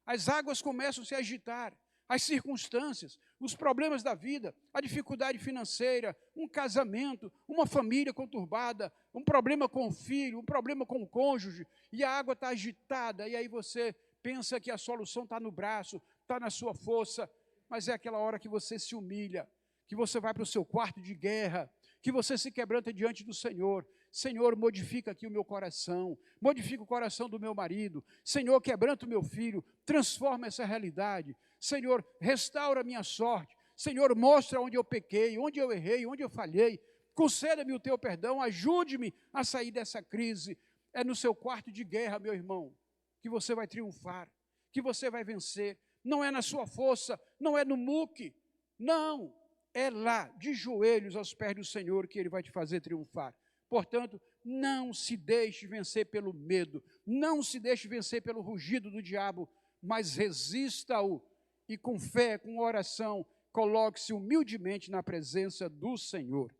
as águas começam a se agitar, as circunstâncias, os problemas da vida, a dificuldade financeira, um casamento, uma família conturbada, um problema com o filho, um problema com o cônjuge, e a água está agitada, e aí você pensa que a solução está no braço, está na sua força, mas é aquela hora que você se humilha, que você vai para o seu quarto de guerra, que você se quebranta diante do Senhor. Senhor, modifica aqui o meu coração, modifica o coração do meu marido. Senhor, quebranta o meu filho, transforma essa realidade. Senhor, restaura a minha sorte. Senhor, mostra onde eu pequei, onde eu errei, onde eu falhei. Conceda-me o teu perdão, ajude-me a sair dessa crise. É no seu quarto de guerra, meu irmão, que você vai triunfar, que você vai vencer. Não é na sua força, não é no muque, não. É lá, de joelhos aos pés do Senhor, que Ele vai te fazer triunfar. Portanto, não se deixe vencer pelo medo, não se deixe vencer pelo rugido do diabo, mas resista-o e com fé, com oração, coloque-se humildemente na presença do Senhor.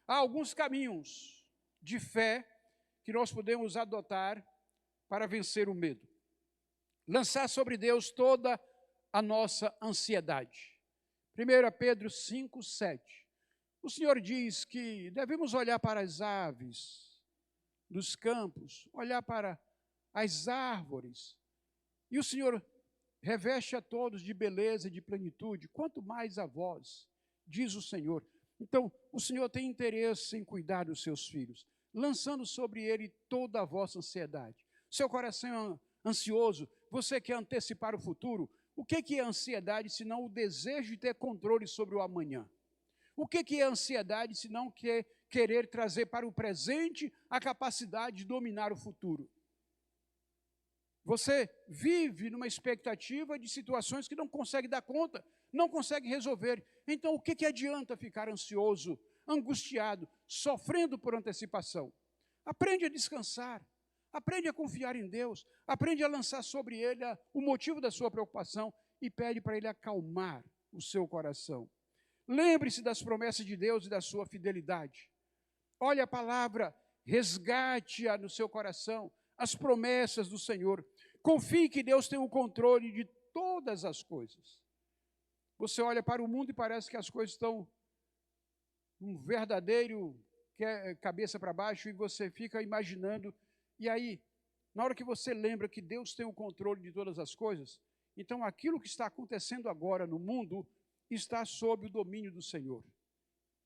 Há alguns caminhos de fé que nós podemos adotar para vencer o medo. Lançar sobre Deus toda a nossa ansiedade. 1 Pedro 5, 7. O Senhor diz que devemos olhar para as aves dos campos, olhar para as árvores, e o Senhor reveste a todos de beleza e de plenitude, quanto mais a vós, diz o Senhor. Então, o Senhor tem interesse em cuidar dos seus filhos, lançando sobre ele toda a vossa ansiedade. Seu coração é ansioso, você quer antecipar o futuro. O que é ansiedade, senão o desejo de ter controle sobre o amanhã? O que é ansiedade, senão querer trazer para o presente a capacidade de dominar o futuro? Você vive numa expectativa de situações que não consegue dar conta, não consegue resolver. Então, o que adianta ficar ansioso, angustiado, sofrendo por antecipação? Aprende a descansar, aprende a confiar em Deus, aprende a lançar sobre Ele o motivo da sua preocupação e pede para Ele acalmar o seu coração. Lembre-se das promessas de Deus e da sua fidelidade. Olhe a palavra, resgate-a no seu coração, as promessas do Senhor. Confie que Deus tem o controle de todas as coisas. Você olha para o mundo e parece que as coisas estão um verdadeiro cabeça para baixo e você fica imaginando. E aí, na hora que você lembra que Deus tem o controle de todas as coisas, então aquilo que está acontecendo agora no mundo está sob o domínio do Senhor.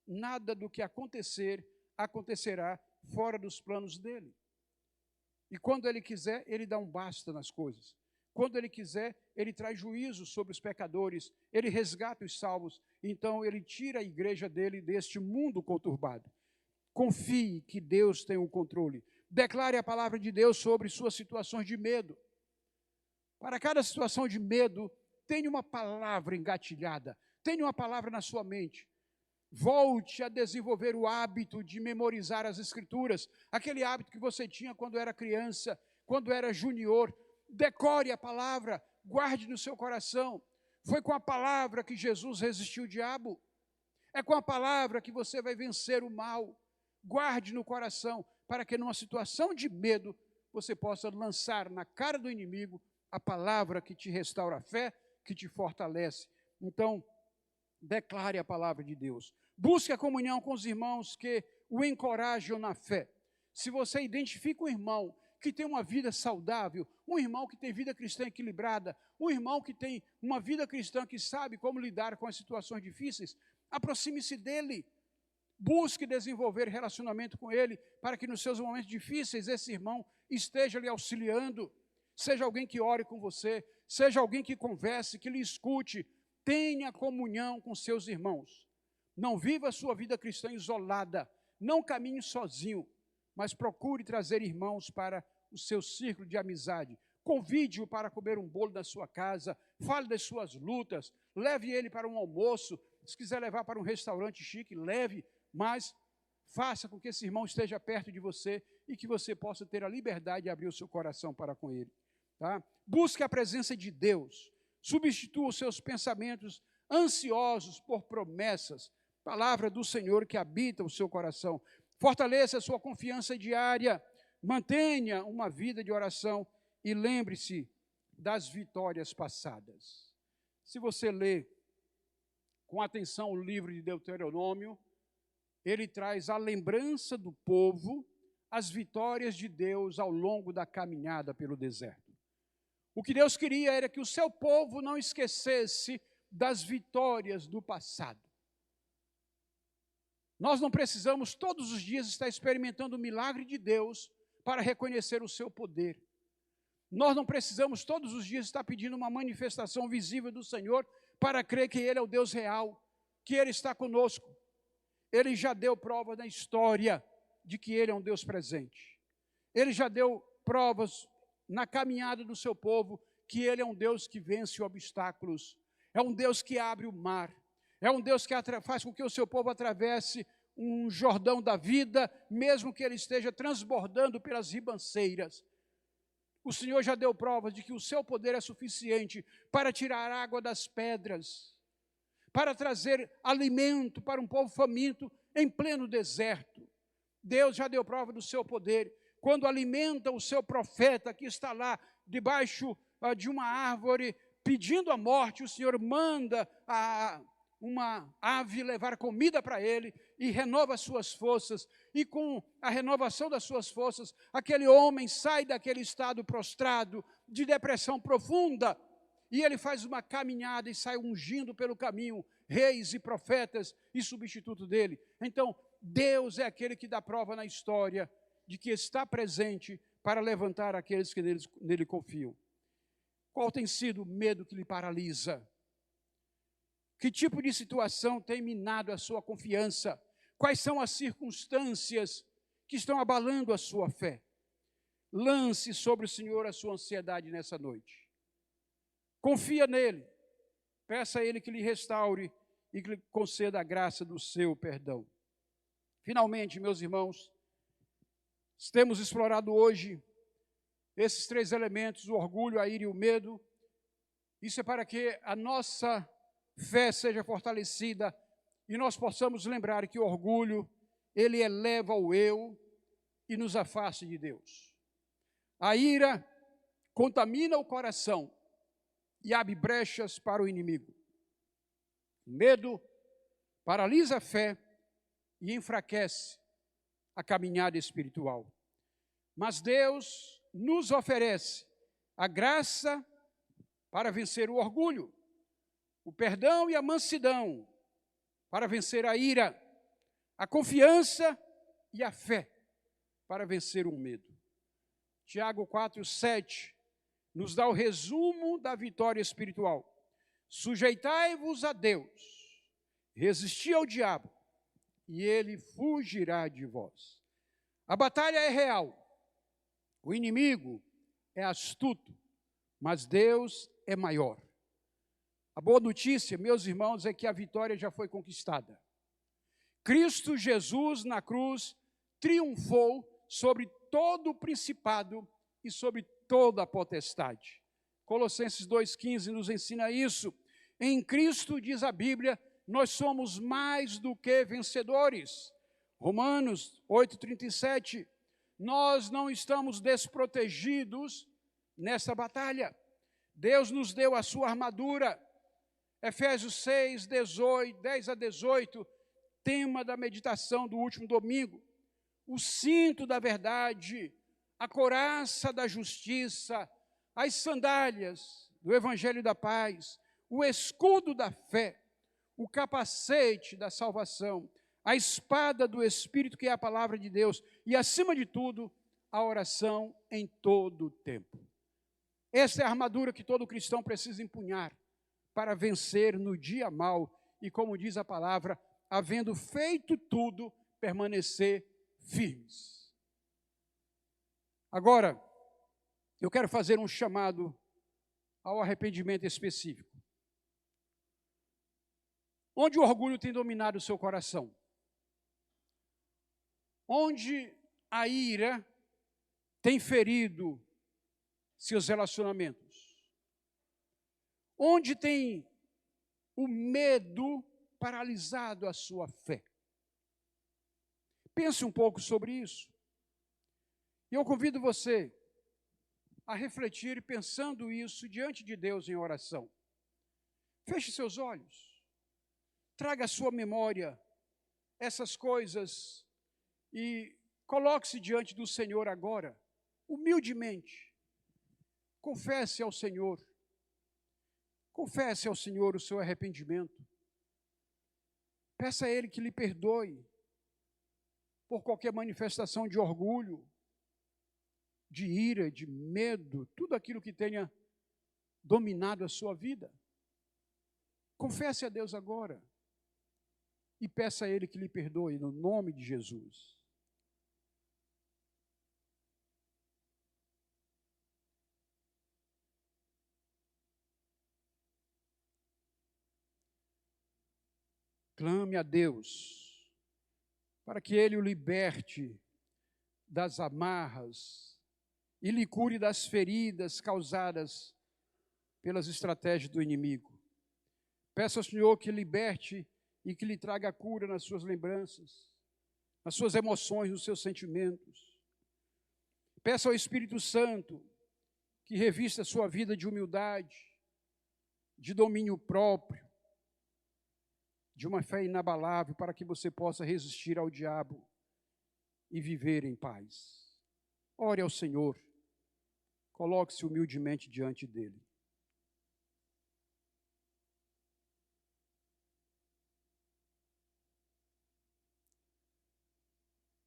Nada do que acontecer, acontecerá fora dos planos dele. E quando ele quiser, ele dá um basta nas coisas. Quando ele quiser, ele traz juízo sobre os pecadores, ele resgata os salvos, então ele tira a igreja dele deste mundo conturbado. Confie que Deus tem o controle. Declare a palavra de Deus sobre suas situações de medo. Para cada situação de medo, tenha uma palavra engatilhada, tenha uma palavra na sua mente. Volte a desenvolver o hábito de memorizar as Escrituras, aquele hábito que você tinha quando era criança, quando era junior. Decore a palavra, guarde no seu coração. Foi com a palavra que Jesus resistiu o diabo. É com a palavra que você vai vencer o mal. Guarde no coração, para que numa situação de medo, você possa lançar na cara do inimigo a palavra que te restaura a fé, que te fortalece. Então, declare a palavra de Deus. Busque a comunhão com os irmãos que o encorajam na fé. Se você identifica um irmão que tem uma vida saudável, um irmão que tem vida cristã equilibrada, um irmão que tem uma vida cristã que sabe como lidar com as situações difíceis, aproxime-se dele. Busque desenvolver relacionamento com ele, para que nos seus momentos difíceis esse irmão esteja lhe auxiliando. Seja alguém que ore com você, seja alguém que converse, que lhe escute. Tenha comunhão com seus irmãos. Não viva a sua vida cristã isolada, não caminhe sozinho, mas procure trazer irmãos para o seu círculo de amizade. Convide-o para comer um bolo na sua casa, fale das suas lutas, leve ele para um almoço, se quiser levar para um restaurante chique, leve, mas faça com que esse irmão esteja perto de você e que você possa ter a liberdade de abrir o seu coração para com ele. Tá? Busque a presença de Deus, substitua os seus pensamentos ansiosos por promessas, palavra do Senhor que habita o seu coração. Fortaleça a sua confiança diária, mantenha uma vida de oração e lembre-se das vitórias passadas. Se você lê com atenção o livro de Deuteronômio, ele traz a lembrança do povo, as vitórias de Deus ao longo da caminhada pelo deserto. O que Deus queria era que o seu povo não esquecesse das vitórias do passado. Nós não precisamos todos os dias estar experimentando o milagre de Deus para reconhecer o seu poder. Nós não precisamos todos os dias estar pedindo uma manifestação visível do Senhor para crer que Ele é o Deus real, que Ele está conosco. Ele já deu prova na história de que Ele é um Deus presente. Ele já deu provas na caminhada do seu povo que Ele é um Deus que vence obstáculos. É um Deus que abre o mar. É um Deus que faz com que o seu povo atravesse um Jordão da vida, mesmo que ele esteja transbordando pelas ribanceiras. O Senhor já deu provas de que o seu poder é suficiente para tirar água das pedras, para trazer alimento para um povo faminto em pleno deserto. Deus já deu prova do seu poder quando alimenta o seu profeta que está lá debaixo de uma árvore pedindo a morte. O Senhor manda uma ave levar comida para ele e renova as suas forças, e com a renovação das suas forças, aquele homem sai daquele estado prostrado, de depressão profunda, e ele faz uma caminhada e sai ungindo pelo caminho reis e profetas e substituto dele. Então, Deus é aquele que dá prova na história de que está presente para levantar aqueles que nele confiam. Qual tem sido o medo que lhe paralisa? Que tipo de situação tem minado a sua confiança? Quais são as circunstâncias que estão abalando a sua fé? Lance sobre o Senhor a sua ansiedade nessa noite. Confia nele. Peça a Ele que lhe restaure e que lhe conceda a graça do seu perdão. Finalmente, meus irmãos, temos explorado hoje esses três elementos, o orgulho, a ira e o medo. Isso é para que a nossa fé seja fortalecida e nós possamos lembrar que o orgulho, ele eleva o eu e nos afasta de Deus. A ira contamina o coração e abre brechas para o inimigo. O medo paralisa a fé e enfraquece a caminhada espiritual. Mas Deus nos oferece a graça para vencer o orgulho, o perdão e a mansidão para vencer a ira, a confiança e a fé para vencer o medo. Tiago 4:7 nos dá o resumo da vitória espiritual. Sujeitai-vos a Deus, resisti ao diabo, e ele fugirá de vós. A batalha é real, o inimigo é astuto, mas Deus é maior. A boa notícia, meus irmãos, é que a vitória já foi conquistada. Cristo Jesus na cruz triunfou sobre todo o principado e sobre toda a potestade. Colossenses 2,15 nos ensina isso. Em Cristo, diz a Bíblia, nós somos mais do que vencedores. Romanos 8,37, nós não estamos desprotegidos nessa batalha. Deus nos deu a sua armadura. Efésios 6, 10 a 18, tema da meditação do último domingo. O cinto da verdade, a couraça da justiça, as sandálias do evangelho da paz, o escudo da fé, o capacete da salvação, a espada do Espírito, que é a palavra de Deus, e, acima de tudo, a oração em todo o tempo. Essa é a armadura que todo cristão precisa empunhar para vencer no dia mau e, como diz a palavra, havendo feito tudo, permanecer firmes. Agora, eu quero fazer um chamado ao arrependimento específico. Onde o orgulho tem dominado o seu coração? Onde a ira tem ferido seus relacionamentos? Onde tem o medo paralisado a sua fé? Pense um pouco sobre isso. E eu convido você a refletir pensando isso diante de Deus em oração. Feche seus olhos. Traga à sua memória essas coisas e coloque-se diante do Senhor agora, humildemente. Confesse ao Senhor. Confesse ao Senhor o seu arrependimento. Peça a Ele que lhe perdoe por qualquer manifestação de orgulho, de ira, de medo, tudo aquilo que tenha dominado a sua vida. Confesse a Deus agora e peça a Ele que lhe perdoe, no nome de Jesus. Clame a Deus para que Ele o liberte das amarras e lhe cure das feridas causadas pelas estratégias do inimigo. Peça ao Senhor que liberte e que lhe traga cura nas suas lembranças, nas suas emoções, nos seus sentimentos. Peça ao Espírito Santo que revista a sua vida de humildade, de domínio próprio, de uma fé inabalável, para que você possa resistir ao diabo e viver em paz. Ore ao Senhor, coloque-se humildemente diante dele.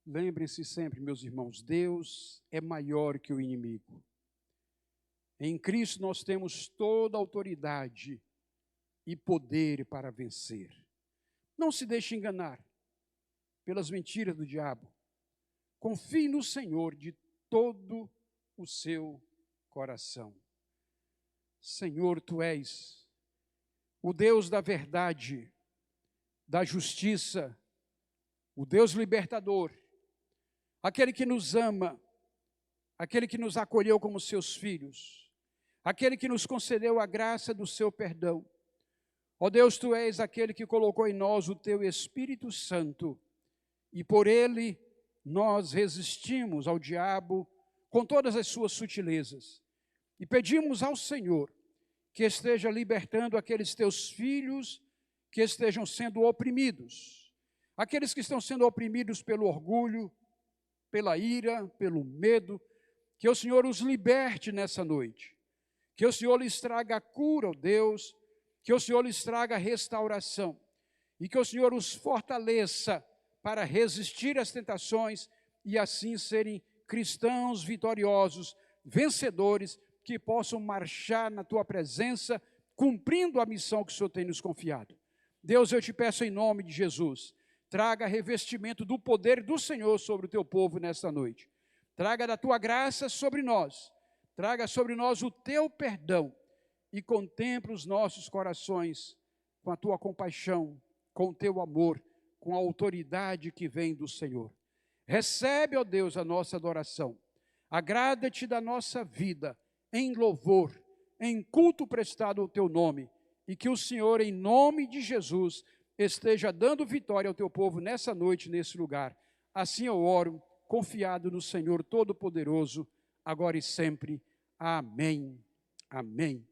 Lembrem-se sempre, meus irmãos, Deus é maior que o inimigo. Em Cristo nós temos toda a autoridade e poder para vencer. Não se deixe enganar pelas mentiras do diabo. Confie no Senhor de todo o seu coração. Senhor, Tu és o Deus da verdade, da justiça, o Deus libertador, aquele que nos ama, aquele que nos acolheu como seus filhos, aquele que nos concedeu a graça do seu perdão. Ó Deus, Tu és aquele que colocou em nós o Teu Espírito Santo, e por ele nós resistimos ao diabo com todas as suas sutilezas. E pedimos ao Senhor que esteja libertando aqueles Teus filhos que estejam sendo oprimidos, aqueles que estão sendo oprimidos pelo orgulho, pela ira, pelo medo, que o Senhor os liberte nessa noite, que o Senhor lhes traga a cura, ó Deus, que o Senhor lhes traga a restauração, e que o Senhor os fortaleça para resistir às tentações e assim serem cristãos vitoriosos, vencedores, que possam marchar na Tua presença, cumprindo a missão que o Senhor tem nos confiado. Deus, eu te peço em nome de Jesus, traga revestimento do poder do Senhor sobre o Teu povo nesta noite. Traga da Tua graça sobre nós, traga sobre nós o Teu perdão e contempla os nossos corações com a Tua compaixão, com o Teu amor, com a autoridade que vem do Senhor. Recebe, ó Deus, a nossa adoração. Agrada-te da nossa vida em louvor, em culto prestado ao Teu nome, e que o Senhor, em nome de Jesus, esteja dando vitória ao Teu povo nessa noite, nesse lugar. Assim eu oro, confiado no Senhor Todo-Poderoso, agora e sempre. Amém. Amém.